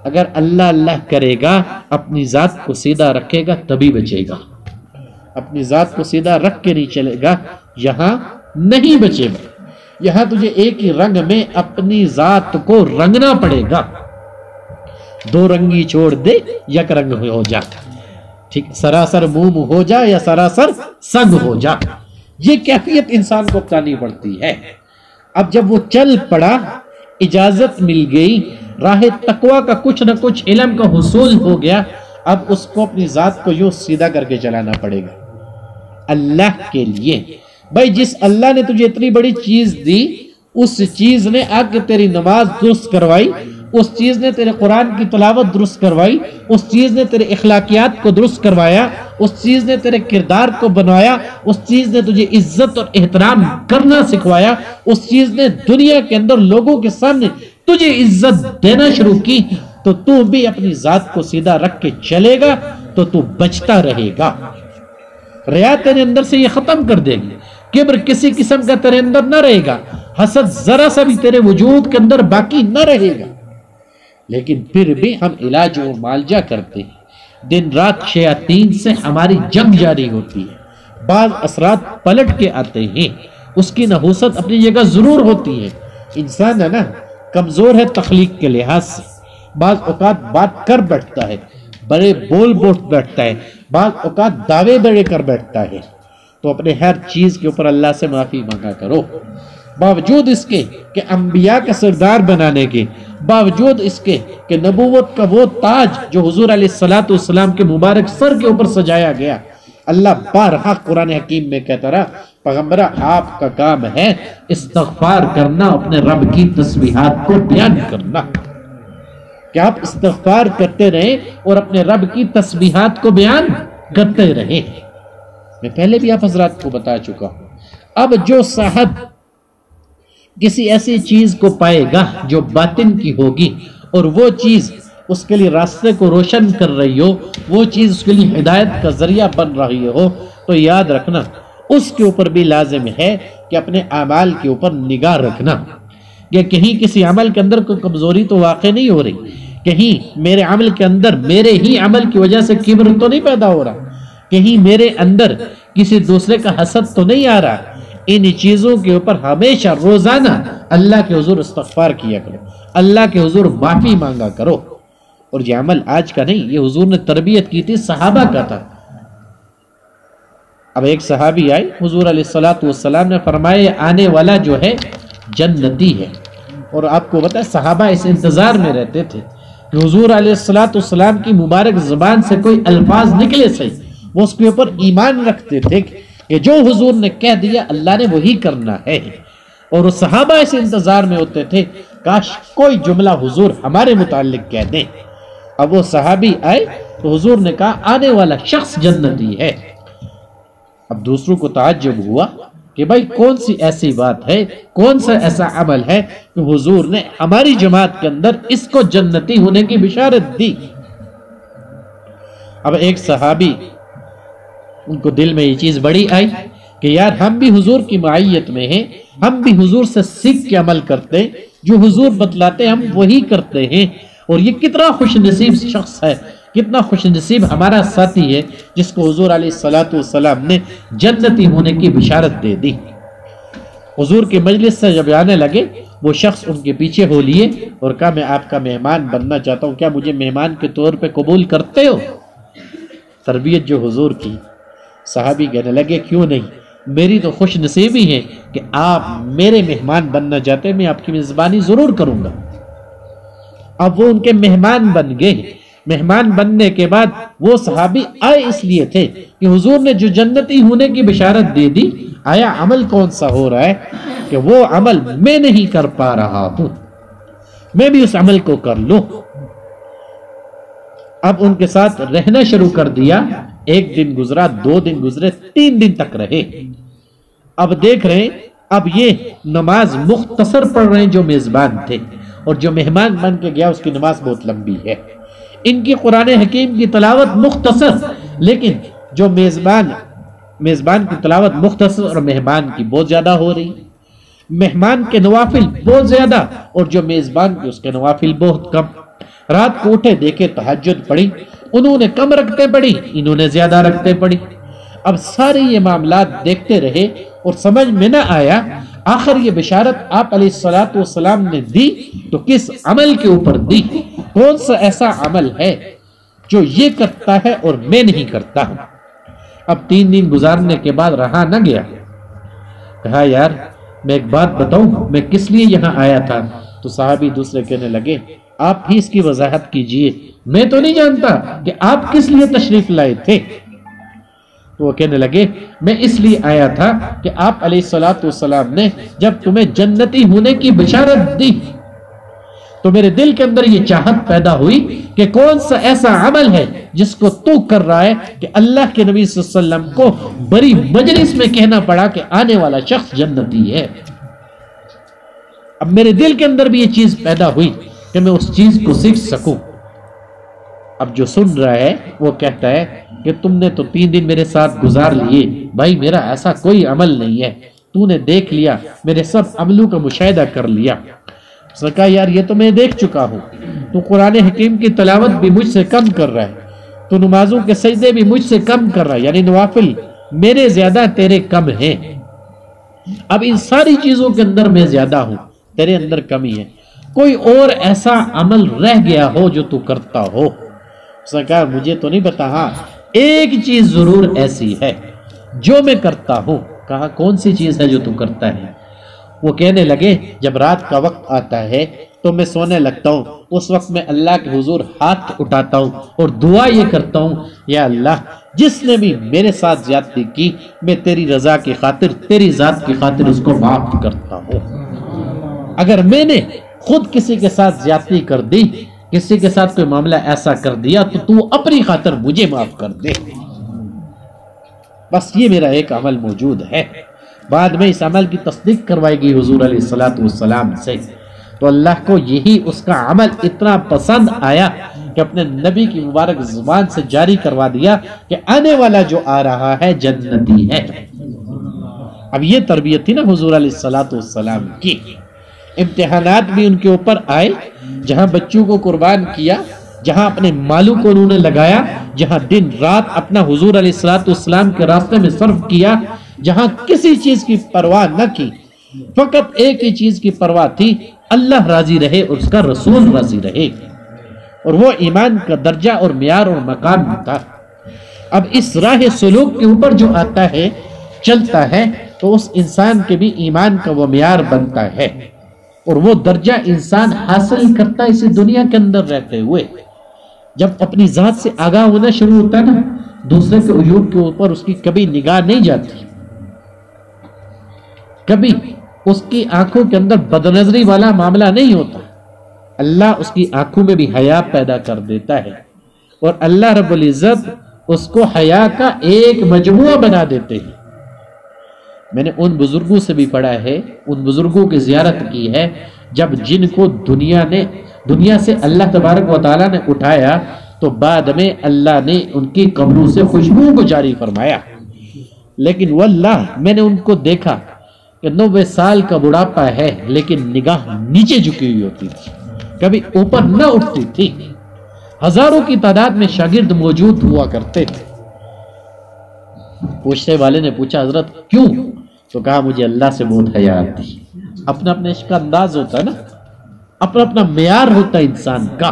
اگر اللہ اللہ کرے گا، اپنی ذات کو سیدھا رکھے گا تبھی بچے گا، اپنی ذات کو سیدھا رکھ کے نہیں چلے گا، یہاں نہیں بچے گا۔ یہاں تجھے ایک ہی رنگ میں اپنی ذات کو رنگنا پڑے گا، دو رنگی چھوڑ دے یک رنگ ہو جا، ٹھیک، سراسر موم ہو جا یا سراسر سنگ ہو جا، یہ کیفیت انسان کو اپنانی پڑتی ہے۔ اب جب وہ چل پڑا، اجازت مل گئی، راہ تقوی کا کچھ نہ کچھ علم کا حصول ہو گیا، اب اس کو اپنی ذات کو یوں سیدھا کر کے چلانا پڑے گا اللہ کے لیے۔ بھائی جس اللہ نے تجھے اتنی بڑی چیز دی، اس چیز نے آ کے تیری نماز درست کروائی، اس چیز نے تیرے قرآن کی تلاوت درست کروائی، اس چیز نے تیرے اخلاقیات کو درست کروایا، اس چیز نے تیرے کردار کو بنوایا، اس چیز نے تجھے عزت اور احترام کرنا سکھوایا، اس چیز نے دنیا کے اندر لوگوں کے سامنے تجھے عزت دینا شروع کی، تو تو بھی اپنی ذات کو سیدھا رکھ کے چلے گا تو تو بچتا رہے گا۔ ریا تیرے اندر سے یہ ختم کر دے گی، کبر کسی قسم کا تیرے اندر نہ رہے گا، حسد ذرا سا بھی تیرے وجود کے اندر باقی نہ رہے گا۔ لیکن پھر بھی ہم علاج و معالجہ کرتے ہیں، دن رات شیاطین سے ہماری جنگ جاری ہوتی ہے، بعض اثرات پلٹ کے آتے ہیں، اس کی نحوست اپنی جگہ ضرور ہوتی ہے۔ انسان ہے نا، کمزور ہے تخلیق کے لحاظ سے، بعض اوقات بات کر بیٹھتا ہے، بڑے بول بیٹھتا ہے، بعض اوقات دعوے بڑے کر بیٹھتا ہے، تو اپنے ہر چیز کے اوپر اللہ سے معافی مانگا کرو، باوجود اس کے کہ انبیاء کا سردار بنانے کے، باوجود اس کے کہ نبوت کا وہ تاج جو حضور علیہ السلام کے مبارک سر کے اوپر سجایا گیا، اللہ بارہا قرآن حکیم میں کہتا رہا پیغمبرہ آپ کا کام ہے استغفار کرنا، اپنے رب کی تسبیحات کو بیان کرنا، کہ آپ استغفار کرتے رہیں اور اپنے رب کی تسبیحات کو بیان کرتے رہیں۔ میں پہلے بھی آپ حضرات کو بتا چکا ہوں. اب جو صاحب کسی ایسی چیز کو پائے گا جو باطن کی ہوگی اور وہ چیز اس کے لیے راستے کو روشن کر رہی ہو، وہ چیز اس کے لیے ہدایت کا ذریعہ بن رہی ہو، تو یاد رکھنا اس کے اوپر بھی لازم ہے کہ اپنے اعمال کے اوپر نگاہ رکھنا کہ کہیں کسی عمل کے اندر کوئی کمزوری تو واقع نہیں ہو رہی، کہیں میرے عمل کے اندر میرے ہی عمل کی وجہ سے کبر تو نہیں پیدا ہو رہا، کہیں میرے اندر کسی دوسرے کا حسد تو نہیں آ رہا. ان چیزوں کے اوپر ہمیشہ روزانہ اللہ کے حضور استغفار کیا کرو، اللہ کے حضور معافی مانگا کرو. اور یہ عمل آج کا نہیں، یہ حضور نے تربیت کی تھی، صحابہ کا تھا. اب ایک صحابی آئے، حضور علیہ السلام نے فرمایا آنے والا جو ہے جنتی ہے. اور آپ کو پتہ ہے صحابہ اس انتظار میں رہتے تھے کہ حضور علیہ السلام کی مبارک زبان سے کوئی الفاظ نکلے صحیح، وہ اس کے اوپر ایمان رکھتے تھے کہ جو حضور نے کہہ دیا اللہ نے وہی کرنا ہے. اور وہ صحابہ اس انتظار میں ہوتے تھے کاش کوئی جملہ حضور ہمارے متعلق کہہ دیں. اب وہ صحابی آئے تو حضور نے کہا آنے والا شخص جنتی ہے. اب دوسروں کو تعجب ہوا کہ بھائی کون سی ایسی بات ہے، کون سا ایسا عمل ہے کہ حضور نے ہماری جماعت کے اندر اس کو جنتی ہونے کی بشارت دی. اب ایک صحابی ان کو دل میں یہ چیز بڑی آئی کہ یار ہم بھی حضور کی معیت میں ہیں، ہم بھی حضور سے سیکھ کے عمل کرتے ہیں، جو حضور بتلاتے ہم وہی کرتے ہیں. اور یہ کتنا خوش نصیب شخص ہے، کتنا خوش نصیب ہمارا ساتھی ہے جس کو حضور علیہ السلام نے جنتی ہونے کی بشارت دے دی. حضور کے مجلس سے جب آنے لگے وہ شخص ان کے پیچھے ہو لیے اور کہا میں آپ کا مہمان بننا چاہتا ہوں، کیا مجھے مہمان کے طور پہ قبول کرتے ہو؟ تربیت جو حضور کی. صحابی کہنے لگے کیوں نہیں، میری تو خوش نصیبی ہے کہ آپ میرے مہمان بننا چاہتے ہیں، میں آپ کی میزبانی ضرور کروں گا. اب وہ ان کے مہمان بن گئے. مہمان بننے کے بعد وہ صحابی آئے اس لیے تھے کہ حضور نے جو جنتی ہونے کی بشارت دے دی، آیا عمل کون سا ہو رہا ہے کہ وہ عمل میں نہیں کر پا رہا ہوں، میں بھی اس عمل کو کر لوں. اب ان کے ساتھ رہنا شروع کر دیا. ایک دن گزرا، 2 دن گزرے، 3 دن تک رہے. اب دیکھ رہے ہیں اب یہ نماز مختصر پڑھ رہے ہیں جو میزبان تھے، اور جو مہمان بن کے گیا اس کی نماز بہت لمبی ہے. ان کی قرآن حکیم کی تلاوت مختصر، لیکن جو میزبان کی تلاوت مختصر اور مہمان کی بہت زیادہ ہو رہی. مہمان کے نوافل بہت زیادہ اور جو میزبان کے اس کے نوافل بہت کم. رات کو اٹھے دیکھے تہجد پڑھی، انہوں نے کم رکھتے پڑھی، انہوں نے زیادہ رکھتے پڑھی. اب سارے یہ معاملات دیکھتے رہے اور سمجھ میں نہ آیا آخر یہ بشارت آپ علیہ السلام نے دی تو کس عمل کے اوپر دی، کون سا ایسا عمل ہے جو یہ کرتا ہے اور میں نہیں کرتا. اب 3 دن گزارنے کے بعد رہا نہ گیا، کہا یار میں ایک بات بتاؤں میں کس لیے یہاں آیا تھا. تو صحابی دوسرے کہنے لگے آپ ہی اس کی وضاحت کیجئے، میں تو نہیں جانتا کہ آپ کس لیے تشریف لائے تھے. تو وہ کہنے لگے میں اس لیے آیا تھا کہ آپ علیہ السلام نے جب تمہیں جنتی ہونے کی بشارت دی تو میرے دل کے اندر یہ چاہت پیدا ہوئی کہ کون سا ایسا عمل ہے جس کو تو کر رہا ہے کہ اللہ کے نبی صلی اللہ علیہ وسلم کو بڑی مجلس میں کہنا پڑا کہ آنے والا شخص جنتی ہے. اب میرے دل کے اندر بھی یہ چیز پیدا ہوئی کہ میں اس چیز کو سیکھ سکوں. اب جو سن رہا ہے وہ کہتا ہے کہ تم نے تو 3 دن میرے ساتھ گزار لیے، بھائی میرا ایسا کوئی عمل نہیں ہے، تو نے دیکھ لیا، میرے سب عملوں کا مشاہدہ کر لیا. اس نے کہا یار یہ تو میں دیکھ چکا ہوں، تو قرآن حکیم کی تلاوت بھی مجھ سے کم کر رہا ہے، تو نمازوں کے سجدے بھی مجھ سے کم کر رہا ہے، یعنی نوافل میرے زیادہ تیرے کم ہیں. اب ان ساری چیزوں کے اندر میں زیادہ ہوں، تیرے اندر کمی ہے، کوئی اور ایسا عمل رہ گیا ہو جو تو کرتا ہو. اس نے کہا مجھے تو نہیں پتا، ہاں ایک چیز ضرور ایسی ہے جو میں کرتا ہوں. کہا کون سی چیز ہے جو تو کرتا ہے؟ وہ کہنے لگے جب رات کا وقت آتا ہے تو میں سونے لگتا ہوں، اس وقت میں اللہ کے حضور ہاتھ اٹھاتا ہوں اور دعا یہ کرتا ہوں یا اللہ جس نے بھی میرے ساتھ زیادتی کی میں تیری رضا کی خاطر، تیری ذات کی خاطر اس کو معاف کرتا ہوں. اگر میں نے خود کسی کے ساتھ زیادتی کر دی، کسی کے ساتھ کوئی معاملہ ایسا کر دیا تو تو اپنی خاطر مجھے معاف کر دے. بس یہ میرا ایک عمل موجود ہے. بعد میں اس عمل کی تصدیق کروائے گی حضور علیہ الصلوۃ والسلام سے. تو اللہ کو یہی اس کا عمل اتنا پسند آیا کہ اپنے نبی کی مبارک زبان سے جاری کروا دیا کہ آنے والا جو آ رہا ہے جنتی ہے. اب یہ تربیت تھی نا حضور علیہ الصلوۃ والسلام کی. امتحانات بھی ان کے اوپر آئے، جہاں بچوں کو قربان کیا، جہاں اپنے مالوں کو انہوں نے لگایا، جہاں دن رات اپنا حضور علیہ الصلوۃ والسلام کے راستے میں صرف کیا، جہاں کسی چیز کی پرواہ نہ کی، فقط ایک ہی چیز کی پرواہ تھی، اللہ راضی رہے اور اس کا رسول راضی رہے، اور وہ ایمان کا درجہ اور معیار اور مقام تھا. اب اس راہ سلوک کے اوپر جو آتا ہے، چلتا ہے، تو اس انسان کے بھی ایمان کا وہ معیار بنتا ہے، اور وہ درجہ انسان حاصل کرتا ہے اسی دنیا کے اندر رہتے ہوئے. جب اپنی ذات سے آگاہ ہونا شروع ہوتا ہے نا، دوسرے کے عیوب کے اوپر اس کی کبھی نگاہ نہیں جاتی، کبھی اس کی آنکھوں کے اندر بدنظری والا معاملہ نہیں ہوتا. اللہ اس کی آنکھوں میں بھی حیا پیدا کر دیتا ہے، اور اللہ رب العزت اس کو حیا کا ایک مجموعہ بنا دیتے ہیں. میں نے ان بزرگوں سے بھی پڑھا ہے، ان بزرگوں کی زیارت کی ہے جب جن کو دنیا سے اللہ تبارک و تعالیٰ نے اٹھایا، تو بعد میں اللہ نے ان کی قبروں سے خوشبو کو جاری فرمایا. لیکن واللہ میں نے ان کو دیکھا کہ 90 سال کا بڑھاپا ہے، لیکن نگاہ نیچے جھکی ہوئی ہوتی تھی، کبھی اوپر نہ اٹھتی تھی. ہزاروں کی تعداد میں شاگرد موجود ہوا کرتے تھے. پوچھنے والے نے پوچھا حضرت کیوں؟ تو کہا مجھے اللہ سے بہت حیا آتی. اپنا اپنا عشق کا انداز ہوتا ہے نا، اپنا اپنا معیار ہوتا ہے انسان کا.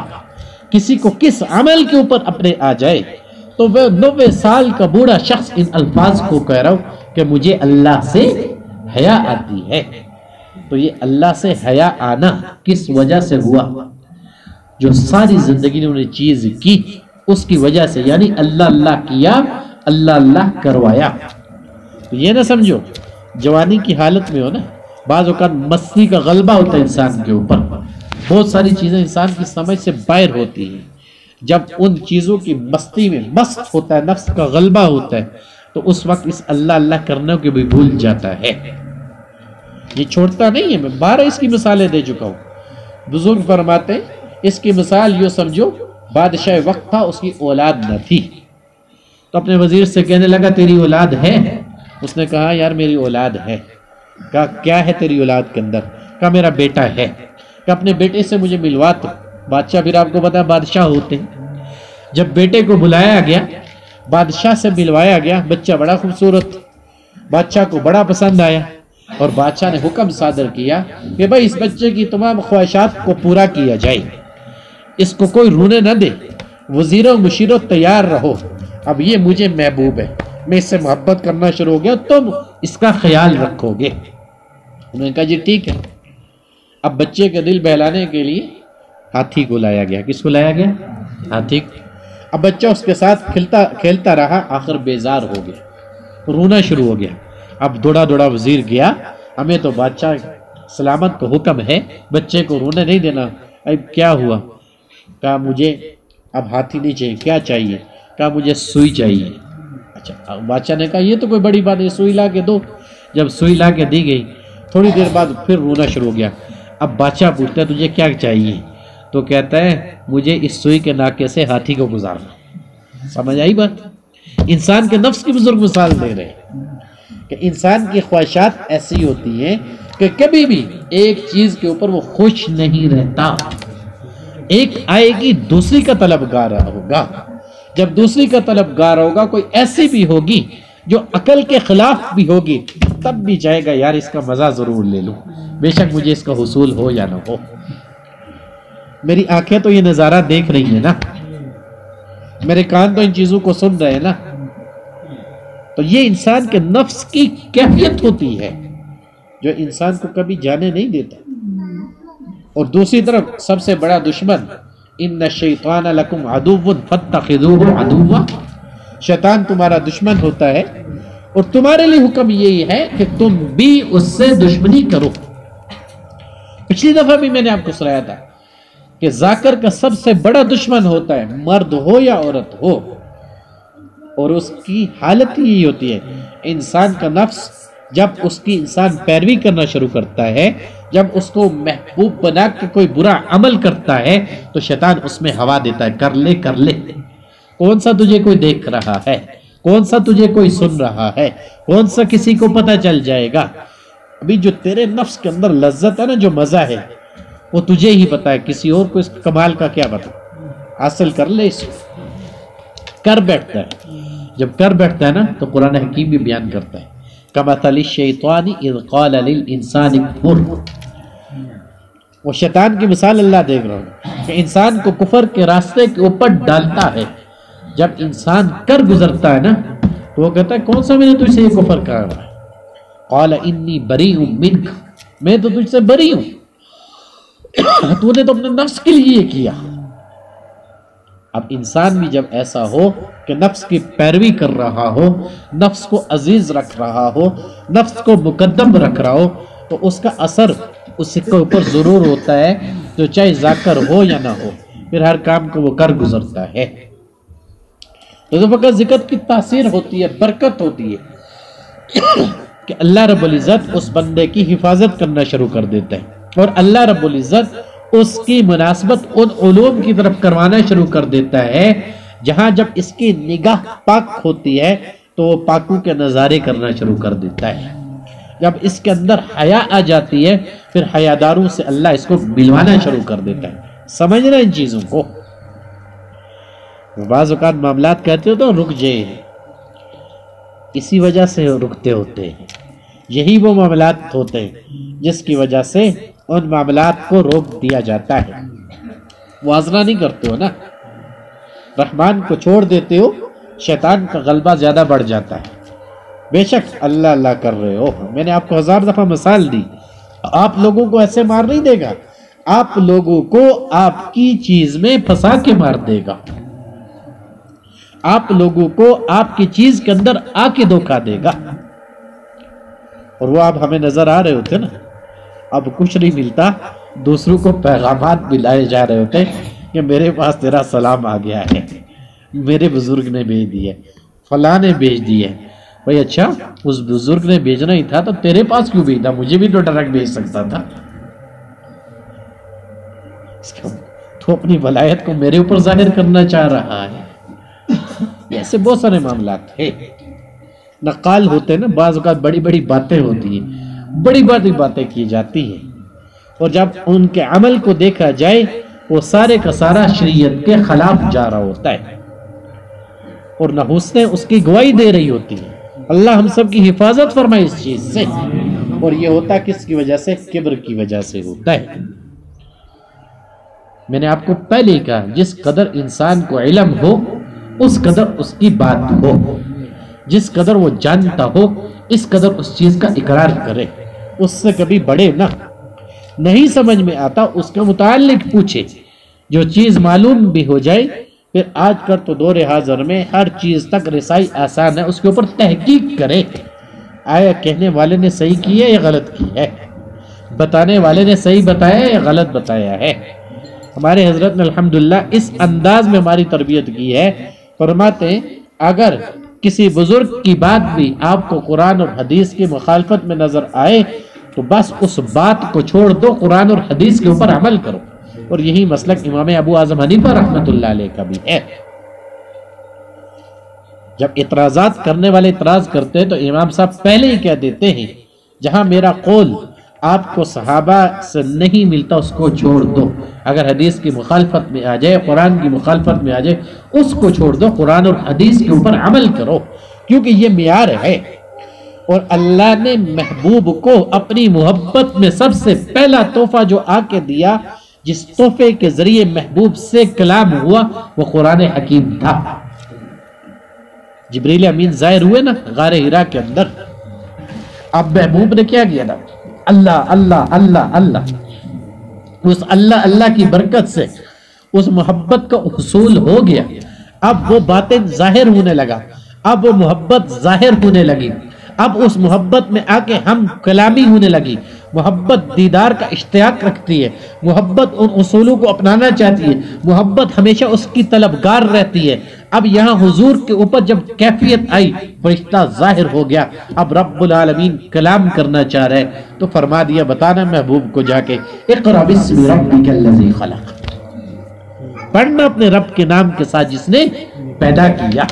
کسی کو کس عمل کے اوپر اپنے آ جائے، تو وہ 90 سال کا بوڑھا شخص ان الفاظ کو کہہ رہا ہوں کہ مجھے اللہ سے حیا آتی ہے. تو یہ اللہ سے حیا آنا کس وجہ سے ہوا؟ جو ساری زندگی نے انہیں چیز کی اس کی وجہ سے، یعنی اللہ اللہ کیا، اللہ اللہ کروایا. تو یہ نہ سمجھو جوانی کی حالت میں ہو نا، بعض اوقات مستی کا غلبہ ہوتا ہے انسان کے اوپر، بہت ساری چیزیں انسان کی سمجھ سے باہر ہوتی ہیں. جب ان چیزوں کی مستی میں مست ہوتا ہے، نفس کا غلبہ ہوتا ہے، تو اس وقت اس اللہ اللہ کرنے کو بھی بھول جاتا ہے. یہ چھوڑتا نہیں ہے. میں 12 اس کی مثالیں دے چکا ہوں. بزرگ فرماتے اس کی مثال یوں سمجھو، بادشاہ وقت تھا، اس کی اولاد نہ تھی، تو اپنے وزیر سے کہنے لگا تیری اولاد ہے؟ اس نے کہا یار میری اولاد ہے. کہا کیا ہے تیری اولاد کے اندر؟ کہا میرا بیٹا ہے. کہا اپنے بیٹے سے مجھے ملوا تو. بادشاہ پھر آپ کو پتا بادشاہ ہوتے ہیں. جب بیٹے کو بلایا گیا، بادشاہ سے ملوایا گیا، بچہ بڑا خوبصورت، بادشاہ کو بڑا پسند آیا، اور بادشاہ نے حکم صادر کیا کہ بھائی اس بچے کی تمام خواہشات کو پورا کیا جائے، اس کو کوئی رونے نہ دے، وزیروں مشیروں تیار رہو، اب یہ مجھے محبوب ہے، میں اس سے محبت کرنا شروع ہو گیا، تم اس کا خیال رکھو گے. انہوں نے کہا جی ٹھیک ہے. اب بچے کے دل بہلانے کے لیے ہاتھی کو لایا گیا. کس کو لایا گیا؟ ہاتھی کو. اب بچہ اس کے ساتھ کھیلتا رہا، آخر بیزار ہو گیا، رونا شروع ہو گیا. اب دوڑا دوڑا وزیر گیا، ہمیں تو بادشاہ سلامت کو حکم ہے بچے کو رونے نہیں دینا. اب کیا ہوا؟ کہا مجھے اب ہاتھی نہیں چاہیے. کیا چاہیے؟ کہا مجھے سوئی چاہیے. اچھا. بادشاہ نے کہا یہ تو کوئی بڑی بات نہیں، سوئی لا کے دو. جب سوئی لا کے دی گئی، تھوڑی دیر بعد پھر رونا شروع ہو گیا. اب بادشاہ پوچھتا ہے تجھے کیا چاہیے؟ تو کہتا ہے مجھے اس سوئی کے ناکے سے ہاتھی کو گزارنا. سمجھ آئی بات؟ انسان کے نفس کی بزرگ مثال دے رہے ہیں کہ انسان کی خواہشات ایسی ہوتی ہیں کہ کبھی بھی ایک چیز کے اوپر وہ خوش نہیں رہتا. ایک آئے گی دوسری کا طلبگار ہوگا. جب دوسری کا طلبگار ہوگا، کوئی ایسی بھی ہوگی جو عقل کے خلاف بھی ہوگی، تب بھی جائے گا یار اس کا مزہ ضرور لے لوں، بے شک مجھے اس کا حصول ہو یا نہ ہو. میری آنکھیں تو یہ نظارہ دیکھ رہی ہیں نا، میرے کان تو ان چیزوں کو سن رہے ہیں نا. تو یہ انسان کے نفس کی کیفیت ہوتی ہے جو انسان کو کبھی جانے نہیں دیتا. اور دوسری طرف سب سے بڑا دشمن ان الشیطان لکم عدو فاتخذوہ عدوا، شیطان تمہارا دشمن ہوتا ہے اور تمہارے لیے حکم یہی ہے کہ تم بھی اس سے دشمنی کرو. پچھلی دفعہ بھی میں نے آپ کو سنایا تھا کہ ذاکر کا سب سے بڑا دشمن ہوتا ہے، مرد ہو یا عورت ہو، اور اس کی حالت ہی یہی ہوتی ہے. انسان کا نفس جب اس کی انسان پیروی کرنا شروع کرتا ہے، جب اس کو محبوب بنا کے کوئی برا عمل کرتا ہے تو شیطان اس میں ہوا دیتا ہے، کر لے کر لے. کون سا تجھے کوئی دیکھ رہا ہے، کون سا تجھے کوئی سن رہا ہے، کون سا کسی کو پتہ چل جائے گا. ابھی جو تیرے نفس کے اندر لذت ہے نا، جو مزہ ہے، وہ تجھے ہی پتا ہے، کسی اور کو اس کمال کا کیا پتا. حاصل کر لے، اس کر بیٹھتا ہے. جب کر بیٹھتا ہے نا تو قرآن حکیم بھی بیان کرتا ہے کمثل الشیطان اذ قال للانسان اکفر. وہ شیطان کی مثال اللہ دیکھ رہا ہوں کہ انسان کو کفر کے راستے کے اوپر ڈالتا ہے. جب انسان کر گزرتا ہے نا تو وہ کہتا ہے کون سا میں نے تجھ سے یہ کفر کہا ہے. قال انی بریء منک، میں تو تجھ سے بری ہوں، تو نے تو اپنے نفس کے لیے یہ کیا. اب انسان بھی جب ایسا ہو کہ نفس کی پیروی کر رہا ہو، نفس کو عزیز رکھ رہا ہو، نفس کو مقدم رکھ رہا ہو، تو اس کا اثر اس کے اوپر ضرور ہوتا ہے. تو چاہے ذاکر ہو یا نہ ہو، پھر ہر کام کو وہ کر گزرتا ہے. تو فقط ذکر کی تاثیر ہوتی ہے، برکت ہوتی ہے کہ اللہ رب العزت اس بندے کی حفاظت کرنا شروع کر دیتا ہے، اور اللہ رب العزت اس کی مناسبت ان علوم کی طرف کروانا شروع کر دیتا ہے جہاں جب اس کی نگاہ پاک ہوتی ہے تو وہ پاکوں کے نظارے کرنا شروع کر دیتا ہے. جب اس کے اندر حیا آ جاتی ہے پھر حیاداروں سے اللہ اس کو ملوانا شروع کر دیتا ہے. سمجھنا ان چیزوں کو. بعض اوقات معاملات کہتے ہو تو رک جائے، اسی وجہ سے رکتے ہوتے ہیں. یہی وہ معاملات ہوتے ہیں جس کی وجہ سے ان معاملات کو روک دیا جاتا ہے. موازنہ نہیں کرتے ہو نا، رحمان کو چھوڑ دیتے ہو، شیطان کا غلبہ زیادہ بڑھ جاتا ہے. بے شک اللہ اللہ کر رہے ہو، میں نے آپ کو 1000 دفعہ مثال دی. آپ لوگوں کو ایسے مار نہیں دے گا، آپ لوگوں کو آپ کی چیز میں پھنسا کے مار دے گا، آپ لوگوں کو آپ کی چیز کے اندر آ کے دھوکا دے گا. اور وہ آپ ہمیں نظر آ رہے ہوتے نا، اب کچھ نہیں ملتا، دوسروں کو پیغامات بھی لائے جا رہے ہوتے کہ میرے پاس تیرا سلام آ گیا ہے، میرے بزرگ نے بھیج دیا، فلاں نے بھیج دیا. بھائی اچھا، اس بزرگ نے بھیجنا ہی تھا تو تیرے پاس کیوں بھیجا؟ مجھے بھی تو ڈائریکٹ بھیج سکتا تھا. تو اپنی ولایت کو میرے اوپر ظاہر کرنا چاہ رہا ہے. ایسے بہت سارے معاملات ہیں. نقال ہوتے ہیں نا، بعض اوقات بڑی بڑی باتیں ہوتی ہیں، بڑی بڑی باتیں کی جاتی ہیں، اور جب ان کے عمل کو دیکھا جائے وہ سارے کا سارا شریعت کے خلاف جا رہا ہوتا ہے، اور نحوستیں اس کی گواہی دے رہی ہوتی ہیں. اللہ ہم سب کی حفاظت فرمائے اس چیز سے. اور یہ ہوتا کس کی وجہ سے؟ کبر کی وجہ سے ہوتا ہے. میں نے آپ کو پہلے ہی کہا، جس قدر انسان کو علم ہو اس قدر اس کی بات ہو، جس قدر وہ جانتا ہو اس قدر اس چیز کا اقرار کرے، اس سے کبھی بڑھے نہ. نہیں سمجھ میں آتا اس کے متعلق پوچھے. جو چیز معلوم بھی ہو جائے، پھر آج کل تو دور حاضر میں ہر چیز تک رسائی آسان ہے، اس کے اوپر تحقیق کرے. آیا کہنے والے نے صحیح کی ہے یا غلط کی ہے، بتانے والے نے صحیح بتایا ہے یا غلط بتایا ہے. ہمارے حضرت نے الحمدللہ اس انداز میں ہماری تربیت کی ہے. فرماتے ہیں اگر کسی بزرگ کی بات بھی آپ کو قرآن اور حدیث کی مخالفت میں نظر آئے تو بس اس بات کو چھوڑ دو، قرآن اور حدیث کے اوپر عمل کرو. اور یہی مسلک امام ابو اعظم حنیفہ رحمۃ اللہ علیہ کا بھی ہے. جب اعتراضات کرنے والے اعتراض کرتے ہیں تو امام صاحب پہلے ہی کہہ دیتے ہیں جہاں میرا قول آپ کو صحابہ سے نہیں ملتا اس کو چھوڑ دو. اگر حدیث کی مخالفت میں آ جائے، قرآن کی مخالفت میں آ جائے، اس کو چھوڑ دو، قرآن اور حدیث کے اوپر عمل کرو، کیونکہ یہ معیار ہے. اور اللہ نے محبوب کو اپنی محبت میں سب سے پہلا تحفہ جو آ کے دیا، جس تحفے کے ذریعے محبوب سے کلام ہوا، وہ قرآن حکیم تھا. جبریل امین ظاہر ہوئے نا غار حرا کے اندر. اب محبوب نے کیا کیا تھا؟ اللہ اللہ اللہ اللہ. اس اللہ اللہ کی برکت سے اس محبت کا حصول ہو گیا. اب وہ باتیں ظاہر ہونے لگا، اب وہ محبت ظاہر ہونے لگی، اب اس محبت میں آ کے ہم کلامی ہونے لگی. محبت دیدار کا اشتیاق رکھتی ہے، محبت ان اصولوں کو اپنانا چاہتی ہے، محبت ہمیشہ اس کی طلبگار رہتی ہے۔ اب یہاں حضور کے اوپر جب کیفیت آئی، فرشتہ ظاہر ہو گیا، اب رب العالمین کلام کرنا چاہ رہے تو فرما دیا بتانا محبوب کو جا کے اقرأ بسم ربک الذی خلق، پڑھنا اپنے رب کے نام کے ساتھ جس نے پیدا کیا۔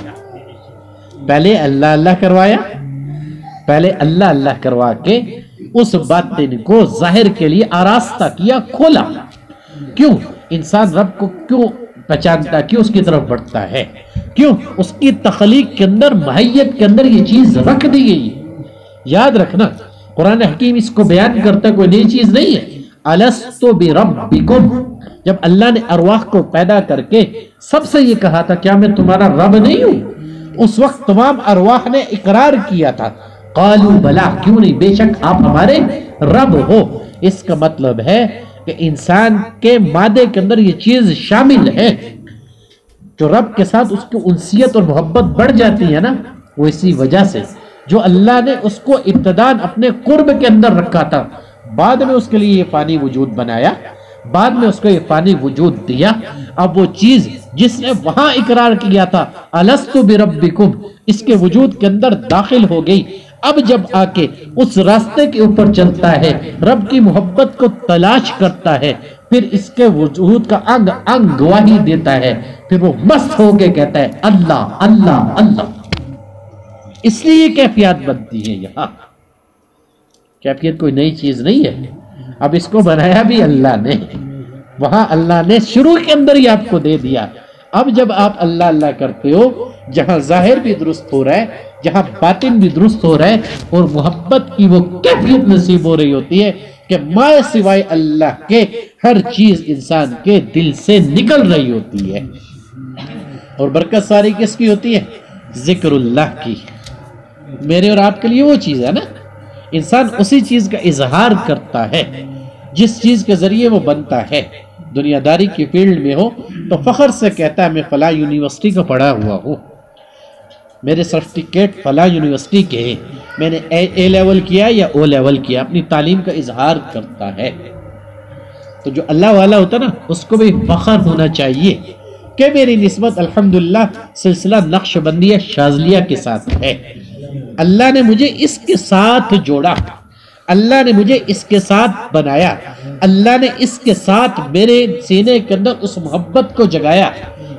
پہلے اللہ اللہ کروایا، پہلے اللہ اللہ کروا کے اس باطن کو ظاہر کے لیے آراستہ کیا، کھولا۔ کیوں انسان رب کو کیوں پہچانتا، کیوں اس کی طرف بڑھتا ہے؟ کیوں اس کی تخلیق کے اندر، ماہیت کے اندر یہ چیز رکھ دی گئی۔ یاد رکھنا قرآن حکیم اس کو بیان کرتا ہے، کوئی نئی چیز نہیں ہے۔ الست بربکم، جب اللہ نے ارواح کو پیدا کر کے سب سے یہ کہا تھا کیا میں تمہارا رب نہیں ہوں، اس وقت تمام ارواح نے اقرار کیا تھا، قالوا بلا، کیوں نہیں، بے شک آپ ہمارے رب ہو۔ اس کا مطلب ہے کہ انسان کے مادے کے اندر یہ چیز شامل ہے، جو رب کے ساتھ اس کی انسیت اور محبت بڑھ جاتی ہے نا، وہ اسی وجہ سے جو اللہ نے اس کو ابتداء اپنے قرب کے اندر رکھا تھا، بعد میں اس کے لیے یہ فانی وجود بنایا، بعد میں اس کو یہ فانی وجود دیا۔ اب وہ چیز جس نے وہاں اقرار کیا تھا الست بربکم، اس کے وجود کے اندر داخل ہو گئی۔ اب جب آ کے اس راستے کے اوپر چلتا ہے، رب کی محبت کو تلاش کرتا ہے، پھر اس کے وجود کا انگ انگ گواہی دیتا ہے، پھر وہ مست ہو کے کہتا ہے اللہ اللہ اللہ۔ اس لیے یہ کیفیت بنتی ہے۔ یہاں کیفیت کوئی نئی چیز نہیں ہے، اب اس کو بنایا بھی اللہ نے، وہاں اللہ نے شروع کے اندر ہی آپ کو دے دیا۔ اب جب آپ اللہ اللہ کرتے ہو، جہاں ظاہر بھی درست ہو رہا ہے، جہاں باطن بھی درست ہو رہا ہے، اور محبت کی وہ کیفیت نصیب ہو رہی ہوتی ہے کہ مائے سوائے اللہ کے ہر چیز انسان کے دل سے نکل رہی ہوتی ہے۔ اور برکت ساری کس کی ہوتی ہے؟ ذکر اللہ کی۔ میرے اور آپ کے لیے وہ چیز ہے نا، انسان اسی چیز کا اظہار کرتا ہے جس چیز کے ذریعے وہ بنتا ہے۔ دنیا داری کی فیلڈ میں ہو تو فخر سے کہتا ہے میں فلاں یونیورسٹی کو پڑھا ہوا ہوں، میرے سرٹیفکیٹ فلاں یونیورسٹی کے ہیں، میں نے اے لیول کیا یا او لیول کیا، اپنی تعلیم کا اظہار کرتا ہے۔ تو جو اللہ والا ہوتا نا، اس کو بھی فخر ہونا چاہیے کہ میری نسبت الحمدللہ سلسلہ نقش بندیہ شاذلیہ کے ساتھ ہے، اللہ نے مجھے اس کے ساتھ جوڑا، اللہ نے مجھے اس کے ساتھ بنایا، اللہ نے اس کے ساتھ میرے سینے کے اندر اس محبت کو جگایا،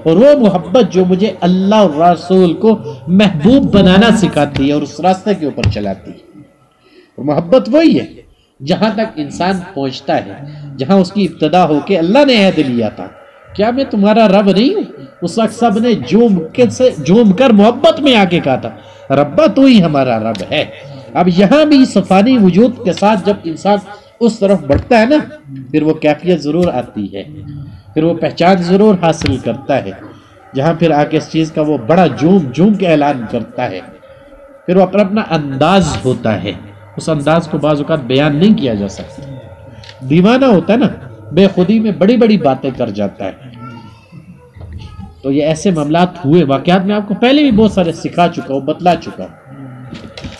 اور وہ محبت جو مجھے اللہ اور رسول کو محبوب بنانا سکھاتی ہے اور اس راستے کے اوپر چلاتی ہے۔ اور محبت وہی ہے جہاں تک انسان پہنچتا ہے، جہاں اس کی ابتدا ہو کے اللہ نے عہد لیا تھا کیا میں تمہارا رب نہیں ہوں، اس وقت سب نے جھوم کر محبت میں آ کے کہا تھا ربا تو ہی ہمارا رب ہے۔ اب یہاں بھی صفانی وجود کے ساتھ جب انسان اس طرف بڑھتا ہے نا، پھر وہ کیفیت ضرور آتی ہے، پھر وہ پہچان ضرور حاصل کرتا ہے، جہاں پھر آ کے اس چیز کا وہ بڑا جھوم کے اعلان کرتا ہے، پھر وہ اپنا انداز ہوتا ہے، اس انداز کو بعض اوقات بیان نہیں کیا جا سکتا۔ دیوانہ ہوتا ہے نا، بے خودی میں بڑی بڑی باتیں کر جاتا ہے۔ تو یہ ایسے معاملات ہوئے، واقعات میں آپ کو پہلے بھی بہت سارے سکھا چکا ہوں، بتلا چکا ہوں۔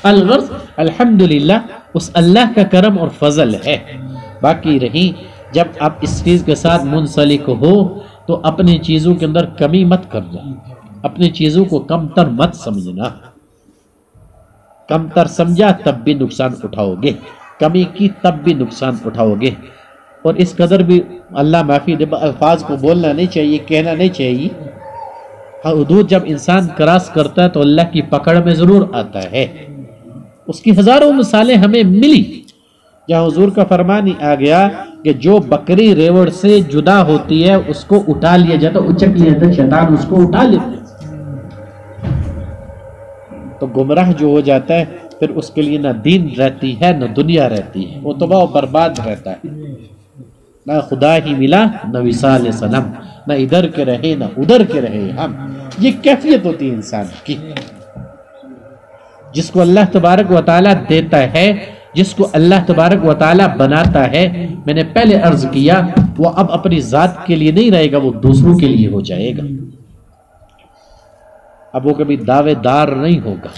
الغرض الحمدللہ اس اللہ کا کرم اور فضل ہے۔ باقی رہی جب آپ اس چیز کے ساتھ منسلک ہو تو اپنی چیزوں کے اندر کمی مت کرنا، اپنی چیزوں کو کم تر مت سمجھنا، کم تر سمجھا تب بھی نقصان اٹھاؤ گے، کمی کی تب بھی نقصان اٹھاؤ گے۔ اور اس قدر بھی اللہ معافی دے، الفاظ کو بولنا نہیں چاہیے، کہنا نہیں چاہیے۔ حدود جب انسان کراس کرتا ہے تو اللہ کی پکڑ میں ضرور آتا ہے۔ اس کی ہزاروں مثالیں ہمیں ملی، جہاں حضور کا فرمان ہی آ گیا کہ جو بکری ریوڑ سے جدا ہوتی ہے اس کو اٹھا لیا جاتا، اچک لیا جاتا، شیطان اس کو اٹھا لیتا ہے۔ تو گمراہ جو ہو جاتا ہے پھر اس کے لیے نہ دین رہتی ہے نہ دنیا رہتی ہے، وہ تباہ و برباد رہتا ہے، نہ خدا ہی ملا نہ وصال سلام، نہ ادھر کے رہے نہ ادھر کے رہے ہم۔ یہ کیفیت ہوتی ہے انسان کی، جس کو اللہ تبارک و تعالیٰ دیتا ہے، جس کو اللہ تبارک و تعالیٰ بناتا ہے۔ میں نے پہلے عرض کیا وہ اب اپنی ذات کے لیے نہیں رہے گا، وہ دوسروں کے لیے ہو جائے گا، اب وہ کبھی دعوے دار نہیں ہوگا۔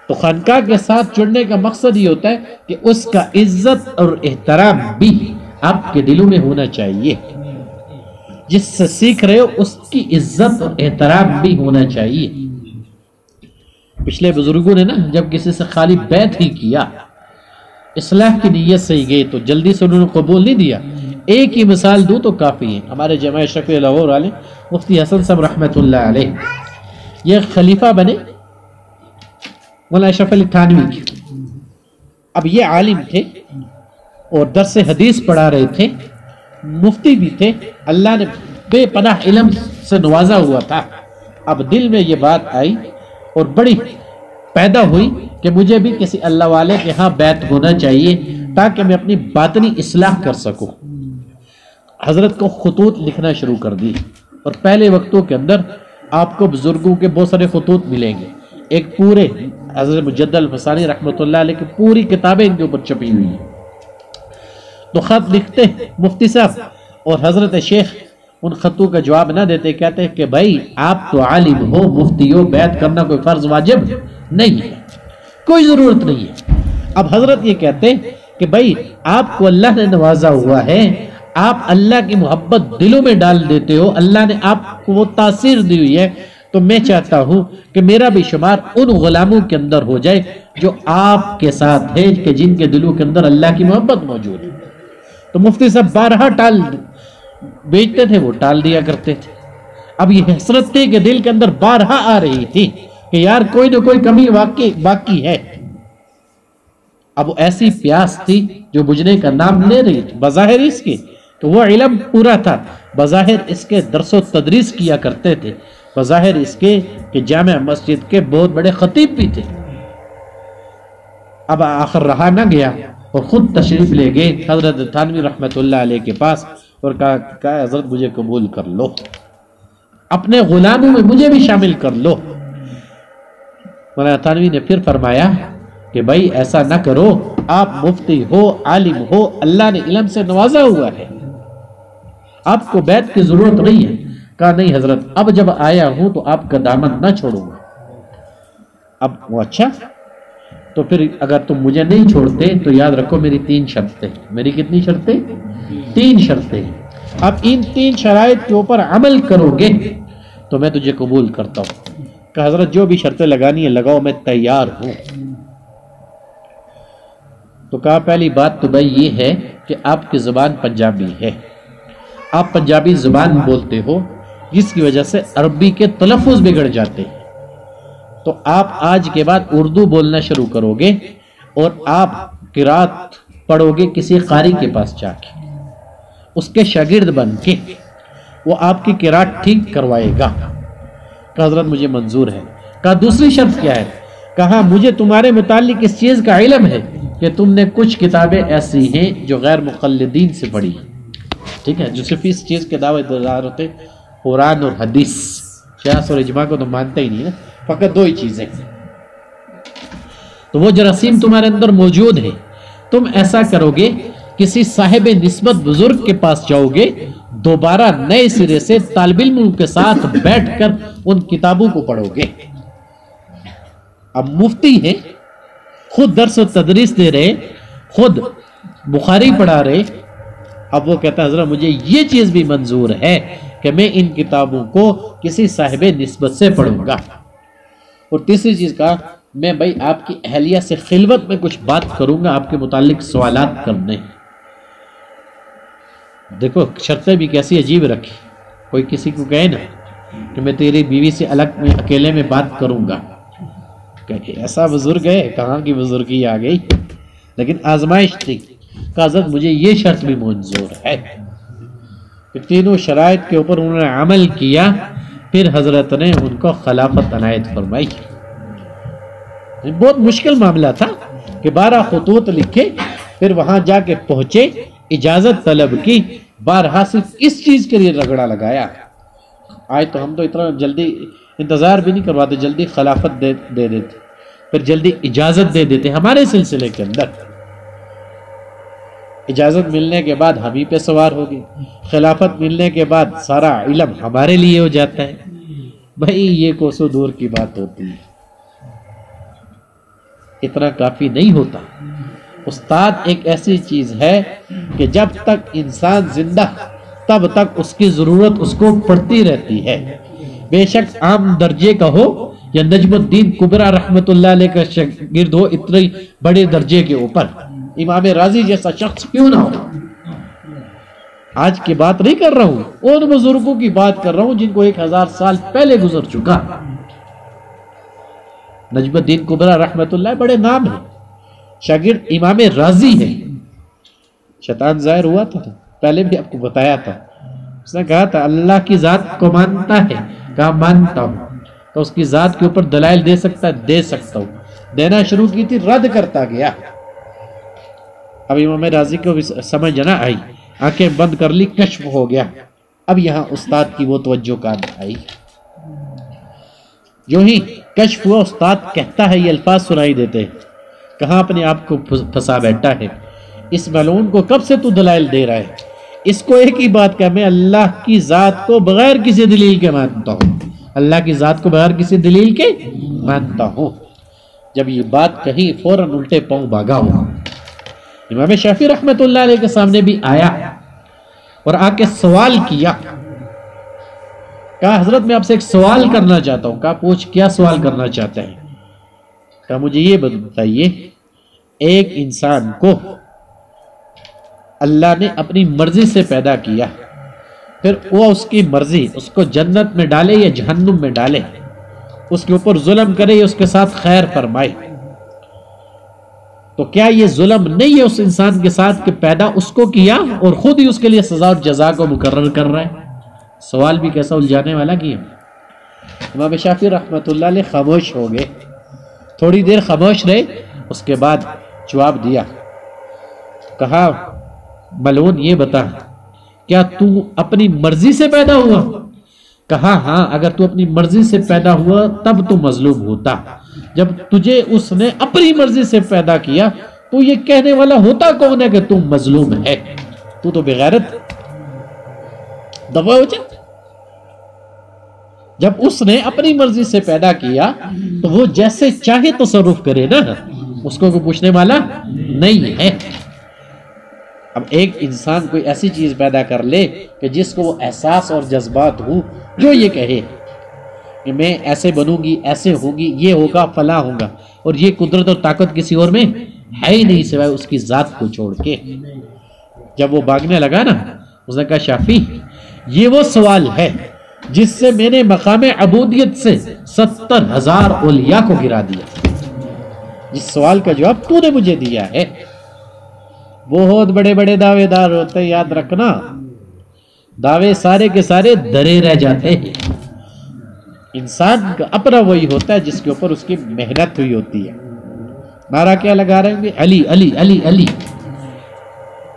تو خانقاہ کے ساتھ جڑنے کا مقصد یہ ہوتا ہے کہ اس کا عزت اور احترام بھی آپ کے دلوں میں ہونا چاہیے، جس سے سیکھ رہے ہو اس کی عزت اور احترام بھی ہونا چاہیے۔ پچھلے بزرگوں نے نا جب کسی سے خالی بیعت ہی کیا، اصلاح کی نیت سے ہی گئے، تو جلدی سے انہوں نے قبول نہیں دیا۔ ایک ہی مثال دوں تو کافی ہے، ہمارے جامعہ اشرفیہ لاہور والے مفتی حسن صاحب رحمۃ اللہ علیہ، یہ خلیفہ بنے مولانا اشرف علی تھانوی کے۔ اب یہ عالم تھے اور درس حدیث پڑھا رہے تھے، مفتی بھی تھے، اللہ نے بے پناہ علم سے نوازا ہوا تھا۔ اب دل میں یہ بات آئی اور بڑی پیدا ہوئی کہ مجھے بھی کسی اللہ والے کے ہاں بیعت ہونا چاہیے تاکہ میں اپنی باطنی اصلاح کر سکوں۔ حضرت کو خطوط لکھنا شروع کر دی، اور پہلے وقتوں کے اندر آپ کو بزرگوں کے بہت سارے خطوط ملیں گے۔ ایک پورے حضرت مجدد الفسانی رحمۃ اللہ علیہ کی پوری کتابیں ان کے اوپر چھپی ہوئی ہیں۔ تو خط لکھتے مفتی صاحب اور حضرت شیخ ان خطوں کا جواب نہ دیتے، کہتے کہ بھائی آپ تو عالم ہو، مفتی ہو، بیعت کرنا کوئی فرض واجب نہیں ہے، کوئی ضرورت نہیں ہے۔ اب حضرت یہ کہتے کہ بھائی آپ کو اللہ نے نوازا ہوا ہے، آپ اللہ کی محبت دلوں میں ڈال دیتے ہو، اللہ نے آپ کو وہ تاثیر دی ہوئی ہے، تو میں چاہتا ہوں کہ میرا بھی شمار ان غلاموں کے اندر ہو جائے جو آپ کے ساتھ ہے، کہ جن کے دلوں کے اندر اللہ کی محبت موجود ہے۔ تو مفتی صاحب بارہا ٹال بیچتے تھے، وہ ٹال دیا کرتے تھے۔ اب یہ حسرت تھی کہ دل کے اندر بارہا آ رہی تھی کہ یار کوئی نہ کوئی کمی باقی ہے۔ اب ایسی پیاس تھی جو بجھنے کا نام لے رہی تھی، بظاہر اس کے تو وہ علم پورا تھا، بظاہر اس کے درس و تدریس کیا کرتے تھے، بظاہر اس کے کہ جامع مسجد کے بہت بڑے خطیب بھی تھے۔ اب آخر رہا نہ گیا اور خود تشریف لے گئے حضرت تھانوی رحمۃ اللہ علیہ کے پاس اور کہا حضرت مجھے قبول کر لو، اپنے غلاموں میں مجھے بھی شامل کر لو۔ مولانا تھانوی نے پھر فرمایا کہ بھائی ایسا نہ کرو، آپ مفتی ہو، عالم ہو، اللہ نے علم سے نوازا ہوا ہے، آپ کو بیعت کی ضرورت نہیں ہے۔ کہا نہیں حضرت، اب جب آیا ہوں تو آپ کا دامن نہ چھوڑوں گا۔ اب وہ اچھا، تو پھر اگر تم مجھے نہیں چھوڑتے تو یاد رکھو میری 3 شرطیں۔ میری کتنی شرطیں؟ 3 شرطیں۔ اب ان 3 شرائط کے اوپر عمل کرو گے تو میں تجھے قبول کرتا ہوں۔ کہ حضرت جو بھی شرطیں لگانی ہے لگاؤ، میں تیار ہوں۔ تو کہا پہلی بات تو بھائی یہ ہے کہ آپ کی زبان پنجابی ہے، آپ پنجابی زبان بولتے ہو، جس کی وجہ سے عربی کے تلفظ بگڑ جاتے ہیں۔ تو آپ آج کے بعد اردو بولنا شروع کرو گے اور آپ قرات پڑھو گے کسی قاری کے پاس جا کے، اس کے شاگرد بن کے، وہ آپ کی قرات ٹھیک کروائے گا۔ کہ حضرت مجھے منظور ہے۔ کہا دوسری شرط کیا ہے؟ کہا مجھے تمہارے متعلق اس چیز کا علم ہے کہ تم نے کچھ کتابیں ایسی ہیں جو غیر مقلدین سے پڑھی ہیں، ٹھیک ہے، جو صرف اس چیز کے دعوے دار ہوتے قرآن اور حدیث، قیاس اور اجماع کو تو مانتے ہی نہیں نا، فقط 2 ہی چیزیں۔ تو وہ جراثیم تمہارے اندر موجود ہے، تم ایسا کرو گے کسی صاحب نسبت بزرگ کے پاس جاؤ گے، دوبارہ نئے سرے سے طالب علموں کے ساتھ بیٹھ کر ان کتابوں کو پڑھو گے۔ اب مفتی ہے، خود درس و تدریس دے رہے، خود بخاری پڑھا رہے، اب وہ کہتا ہے حضرت مجھے یہ چیز بھی منظور ہے کہ میں ان کتابوں کو کسی صاحب نسبت سے پڑھوں گا۔ اور تیسری چیز کہا میں بھائی آپ کی اہلیہ سے خلوت میں کچھ بات کروں گا، آپ کے متعلق سوالات کرنے۔ دیکھو شرطیں بھی کیسی عجیب رکھی، کوئی کسی کو کہے نا کہ میں تیری بیوی سے الگ میں اکیلے میں بات کروں گا، کہ ایسا بزرگ ہے، کہاں کی بزرگی آ گئی، لیکن آزمائش تھی۔ کہ حضرت مجھے یہ شرط بھی منظور ہے۔ کہ تینوں شرائط کے اوپر انہوں نے عمل کیا، پھر حضرت نے ان کو خلافت عنایت فرمائی۔ بہت مشکل معاملہ تھا کہ 12 خطوط لکھے، پھر وہاں جا کے پہنچے، اجازت طلب کی، بارہا صرف اس چیز کے لیے رگڑا لگایا۔ آج تو ہم تو اتنا جلدی انتظار بھی نہیں کرواتے، جلدی خلافت دے دیتے، پھر جلدی اجازت دے دیتے۔ ہمارے سلسلے کے اندر اجازت ملنے کے بعد ہم ہی پہ سوار ہو گئے، خلافت ملنے کے بعد سارا علم ہمارے لیے ہو جاتا ہے۔ بھائی یہ کوسوں دور کی بات ہوتی ہے۔ اتنا کافی نہیں ہوتا. استاد ایک ایسی چیز ہے کہ جب تک انسان زندہ تب تک اس کی ضرورت اس کو پڑتی رہتی ہے. بے شک عام درجے کا ہو یا نجم الدین کبرا رحمت اللہ علیہ کا شاگرد ہو اتنے بڑے درجے کے اوپر، امام راضی جیسا شخص کیوں نہ ہو. آج کی بات نہیں کر رہا ہوں، ان بزرگوں کی بات کر رہا ہوں جن کو 1000 سال پہلے گزر چکا. نجم الدین کبرا رحمت اللہ بڑے نام ہیں، شاگرد امام راضی ہے. شیطان ظاہر ہوا تھا پہلے بھی آپ کو بتایا تھا. اس نے کہا تھا اللہ کی ذات کو مانتا ہے، کہا مانتا ہوں. تو اس کی ذات کے اوپر دلائل دے سکتا ہے، دے سکتا ہوں. دینا شروع کی تھی، رد کرتا گیا. اب امام راضی کو بھی سمجھ نہ آئی، آنکھیں بند کر لی، کشف ہو گیا. اب یہاں استاد کی وہ توجہ کام آئی. جو ہی کشف ہوا استاد کہتا ہے، یہ الفاظ سنائی دیتے، کہاں اپنے آپ کو پھنسا بیٹھا ہے. اس ملعون کو کب سے تو دلائل دے رہا ہے؟ اس کو ایک ہی بات کہ میں اللہ کی ذات کو بغیر کسی دلیل کے مانتا ہوں، اللہ کی ذات کو بغیر کسی دلیل کے مانتا ہوں. جب یہ بات کہی فوراً الٹے پاؤں بھاگا ہوا. امام شافعی رحمت اللہ علیہ کے سامنے بھی آیا اور آ کے سوال کیا. کہا حضرت میں آپ سے ایک سوال کرنا چاہتا ہوں. کہا پوچھ، کیا سوال کرنا چاہتا ہے؟ کہا مجھے یہ بتائیے، ایک انسان کو اللہ نے اپنی مرضی سے پیدا کیا، پھر وہ اس کی مرضی اس کو جنت میں ڈالے یا جہنم میں ڈالے، اس کے اوپر ظلم کرے یا اس کے ساتھ خیر فرمائے، تو کیا یہ ظلم نہیں ہے اس انسان کے ساتھ کہ پیدا اس کو کیا اور خود ہی اس کے لیے سزا اور جزا کو مقرر کر رہا ہے؟ سوال بھی کیسا الجھانے والا کیا. امام شافعی رحمت اللہ علیہ خاموش ہو گئے. تھوڑی دیر خاموش رہے، اس کے بعد جواب دیا. کہا ملعون یہ بتا، کیا تو اپنی مرضی سے پیدا ہوا؟ کہا ہاں، اگر تو اپنی مرضی سے پیدا ہوا تب تو مظلوم ہوتا. جب تجھے اس نے اپنی مرضی سے پیدا کیا تو یہ کہنے والا ہوتا کون ہے کہ تم مظلوم ہے؟ تو بغیرت دفع ہو جائے. جب اس نے اپنی مرضی سے پیدا کیا تو وہ جیسے چاہے تصرف کرے نا، اس کو کوئی پوچھنے والا نہیں ہے. اب ایک انسان کوئی ایسی چیز پیدا کر لے کہ جس کو وہ احساس اور جذبات ہو، جو یہ کہے کہ میں ایسے بنوں گی، ایسے ہوگی، یہ ہوگا، فلاں ہوگا، اور یہ قدرت اور طاقت کسی اور میں ہے ہی نہیں سوائے اس کی ذات کو چھوڑ کے. جب وہ بھاگنے لگا نا، اس نے کہا شافی یہ وہ سوال ہے جس سے میں نے مقام عبودیت سے 70,000 اولیاء کو گرا دیا. جس سوال کا جواب تو نے مجھے دیا ہے. بہت بڑے بڑے دعوے دار ہوتے ہیں، یاد رکھنا، دعوے سارے کے سارے درے رہ جاتے ہیں. انسان کا اپنا وہی ہوتا ہے جس کے اوپر اس کی محنت ہوئی ہوتی ہے. نعرہ کیا لگا رہے ہیں؟ علی علی علی علی.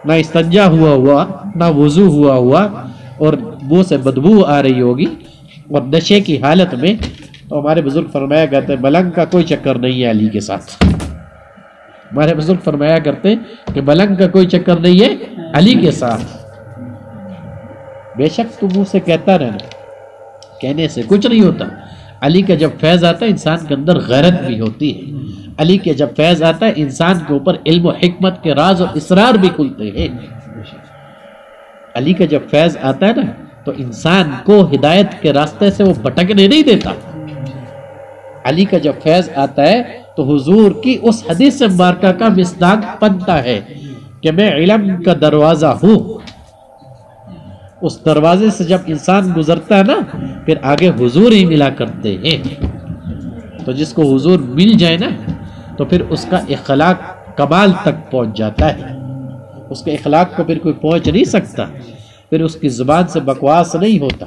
نہ استنجا ہوا نہ وضو ہوا اور منہ سے بدبو آ رہی ہوگی اور نشے کی حالت میں. تو ہمارے بزرگ فرمایا کرتے ہیں ملنگ کا کوئی چکر نہیں ہے علی کے ساتھ. ہمارے بزرگ فرمایا کرتے ہیں کہ ملنگ کا کوئی چکر نہیں ہے علی کے ساتھ. بے شک تو منہ سے کہتا رہنا، کہنے سے کچھ نہیں ہوتا. علی کا جب فیض آتا ہے انسان کے اندر غیرت بھی ہوتی ہے. علی کے جب فیض آتا ہے انسان کے اوپر علم و حکمت کے راز اور اسرار بھی کھلتے ہیں. علی کا جب فیض آتا ہے نا تو انسان کو ہدایت کے راستے سے وہ بھٹکنے نہیں دیتا. علی کا جب فیض آتا ہے تو حضور کی اس حدیث مبارکہ کا مصداق بنتا ہے کہ میں علم کا دروازہ ہوں. اس دروازے سے جب انسان گزرتا ہے نا پھر آگے حضور ہی ملا کرتے ہیں. تو جس کو حضور مل جائے نا تو پھر اس کا اخلاق کمال تک پہنچ جاتا ہے. اس کے اخلاق کو پھر کوئی پہنچ نہیں سکتا. پھر اس کی زبان سے بکواس نہیں ہوتا.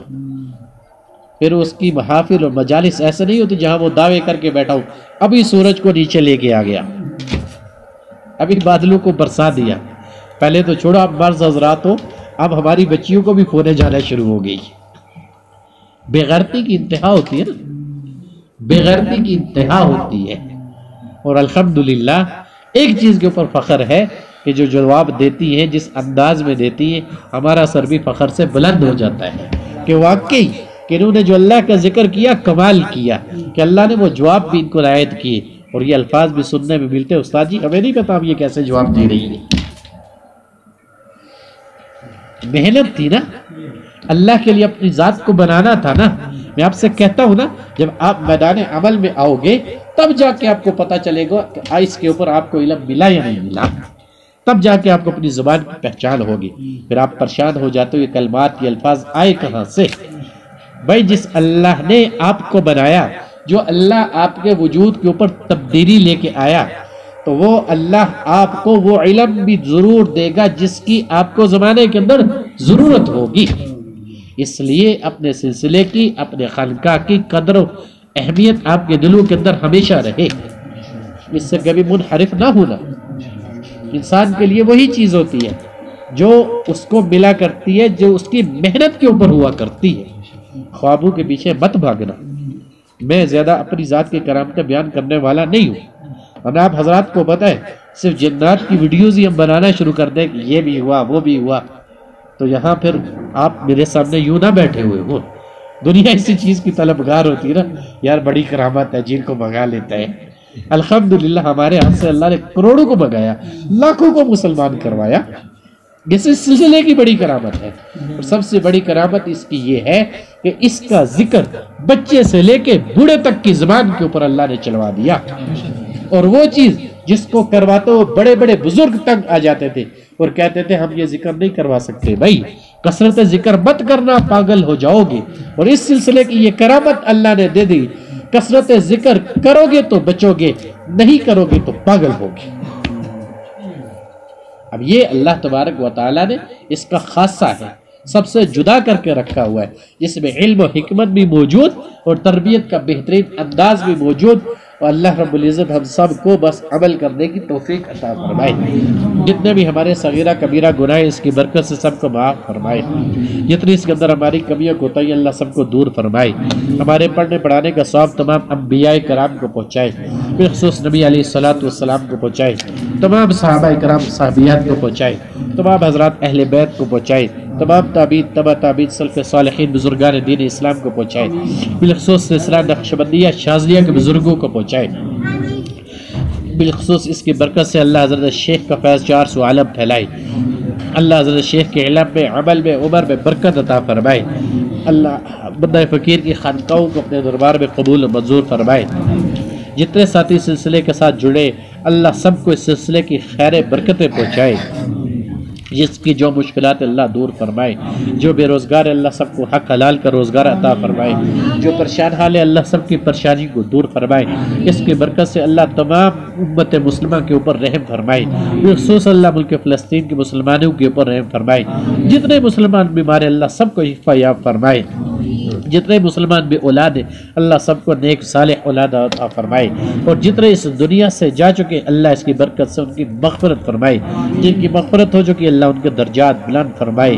پھر اس کی محافل اور مجالس ایسے نہیں ہوتی جہاں وہ دعوے کر کے بیٹھا ہوں ابھی سورج کو نیچے لے کے آ گیا، ابھی بادلوں کو برسا دیا. پہلے تو چھوڑو اب مرض حضرات ہو، اب ہماری بچیوں کو بھی فونے جانا شروع ہو گئی. بے غیرتی کی انتہا ہوتی ہے نا، بے غیرتی کی انتہا ہوتی ہے. اور الحمدللہ ایک چیز کے اوپر فخر ہے کہ جو جواب دیتی ہیں جس انداز میں دیتی ہیں ہمارا سر بھی فخر سے بلند ہو جاتا ہے کہ واقعی کہ انہوں نے جو اللہ کا ذکر کیا کمال کیا، کہ اللہ نے وہ جواب بھی ان کو رعایت کیے. اور یہ الفاظ بھی سننے میں ملتے ہیں، استاد جی ہمیں نہیں پتا ہم یہ کیسے جواب دے رہی ہے۔ محنت تھی نا، اللہ کے لیے اپنی ذات کو بنانا تھا نا۔ میں آپ سے کہتا ہوں نا، جب آپ میدان عمل میں آؤ گے تب جا کے آپ کو پتا چلے گا کہ اس کے اوپر آپ کو علم ملا یا نہیں ملا، تب جا کے آپ کو اپنی زبان کی پہچان ہوگی۔ پھر آپ پریشان ہو جاتے ہو یہ کلمات، یہ الفاظ آئے کہاں سے؟ بھائی جس اللہ نے آپ کو بنایا، جو اللہ آپ کے وجود کے اوپر تبدیلی لے کے آیا، تو وہ اللہ آپ کو وہ علم بھی ضرور دے گا جس کی آپ کو زمانے کے اندر ضرورت ہوگی۔ اس لیے اپنے سلسلے کی، اپنے خانقاہ کی قدر و اہمیت آپ کے دلوں کے اندر ہمیشہ رہے، اس سے کبھی منحرف نہ ہونا۔ انسان کے لیے وہی چیز ہوتی ہے جو اس کو ملا کرتی ہے، جو اس کی محنت کے اوپر ہوا کرتی ہے۔ خوابوں کے پیچھے مت بھاگنا۔ میں زیادہ اپنی ذات کی کرامتیں بیان کرنے والا نہیں ہوں، اور آپ حضرات کو پتہ ہے صرف جنات کی ویڈیوز ہی ہم بنانا شروع کر دیں کہ یہ بھی ہوا وہ بھی ہوا، تو یہاں پھر آپ میرے سامنے یوں نہ بیٹھے ہوئے ہو۔ دنیا اسی چیز کی طلبگار ہوتی ہے نا، یار بڑی کرامت ہے جن کو منگا لیتا ہے۔ الحمدللہ ہمارے ہاتھ سے اللہ نے کروڑوں کو منگایا، لاکھوں کو مسلمان کروایا۔ اس سلسلے کی بڑی کرامت ہے، اور سب سے بڑی کرامت اس کی یہ ہے کہ اس کا ذکر بچے سے لے کے بوڑھے تک کی زبان کے اوپر اللہ نے چلوا دیا۔ اور وہ چیز جس کو کرواتے وہ بڑے بڑے بزرگ تک آ جاتے تھے اور کہتے تھے ہم یہ ذکر نہیں کروا سکتے۔ بھائی کثرت ذکر مت کرنا، پاگل ہو جاؤ گے۔ اور اس سلسلے کی یہ کرامت اللہ نے دے دی، کثرت ذکر کرو گے تو بچو گے، نہیں کرو گے تو پاگل ہوگے۔ اب یہ اللہ تبارک و تعالیٰ نے اس کا خاصہ ہے، سب سے جدا کر کے رکھا ہوا ہے، جس میں علم و حکمت بھی موجود اور تربیت کا بہترین انداز بھی موجود۔ اور اللہ رب العزت ہم سب کو بس عمل کرنے کی توفیق عطا فرمائے۔ جتنے بھی ہمارے صغیرہ کبیرہ گناہ اس کی برکت سے سب کو معاف فرمائے، جتنی اس کے اندر ہماری کمیاں کوتاہیاں اللہ سب کو دور فرمائے۔ ہمارے پڑھنے پڑھانے کا ثواب تمام انبیاء کرام کو پہنچائے، بالخصوص نبی علیہ الصلوۃ والسلام کو پہنچائے، تمام صحابہ کرام صحابیات کو پہنچائے، تمام حضرات اہل بیت کو پہنچائے، تمام تابعین تبع تابعین سلف صالحین بزرگان دین اسلام کو پہنچائے، بالخصوص سلسلہ نقشبندیہ شاذلیہ کے بزرگوں کو پہنچائے۔ بالخصوص اس کی برکت سے اللہ حضرت شیخ کا فیض 400 عالم پھیلائے، اللہ حضرت شیخ کے علم میں، عمل میں، عمر میں برکت عطا فرمائے، اللہ بندہ فقیر کی خانقاہوں کو اپنے دربار میں قبول و منظور فرمائے۔ جتنے ساتھی سلسلے کے ساتھ جڑے اللہ سب کو اس سلسلے کی خیر برکتیں پہنچائے، جس کی جو مشکلات اللہ دور فرمائے، جو بے روزگار ہے اللہ سب کو حق حلال کا روزگار عطا فرمائے، جو پریشان حال ہے اللہ سب کی پریشانی کو دور فرمائے۔ اس کی برکت سے اللہ تمام امت مسلمہ کے اوپر رحم فرمائے، بالخصوص اللہ ملک فلسطین کے مسلمانوں کے اوپر رحم فرمائے۔ جتنے مسلمان بیمار ہیں اللہ سب کو شفا یاب فرمائے، جتنے مسلمان بے اولاد ہیں اللہ سب کو نیک صالح اولاد عطا فرمائے، اور جتنے اس دنیا سے جا چکے اللہ اس کی برکت سے ان کی مغفرت فرمائے، جن کی مغفرت ہو چکی اللہ ان کے درجات بلند فرمائے۔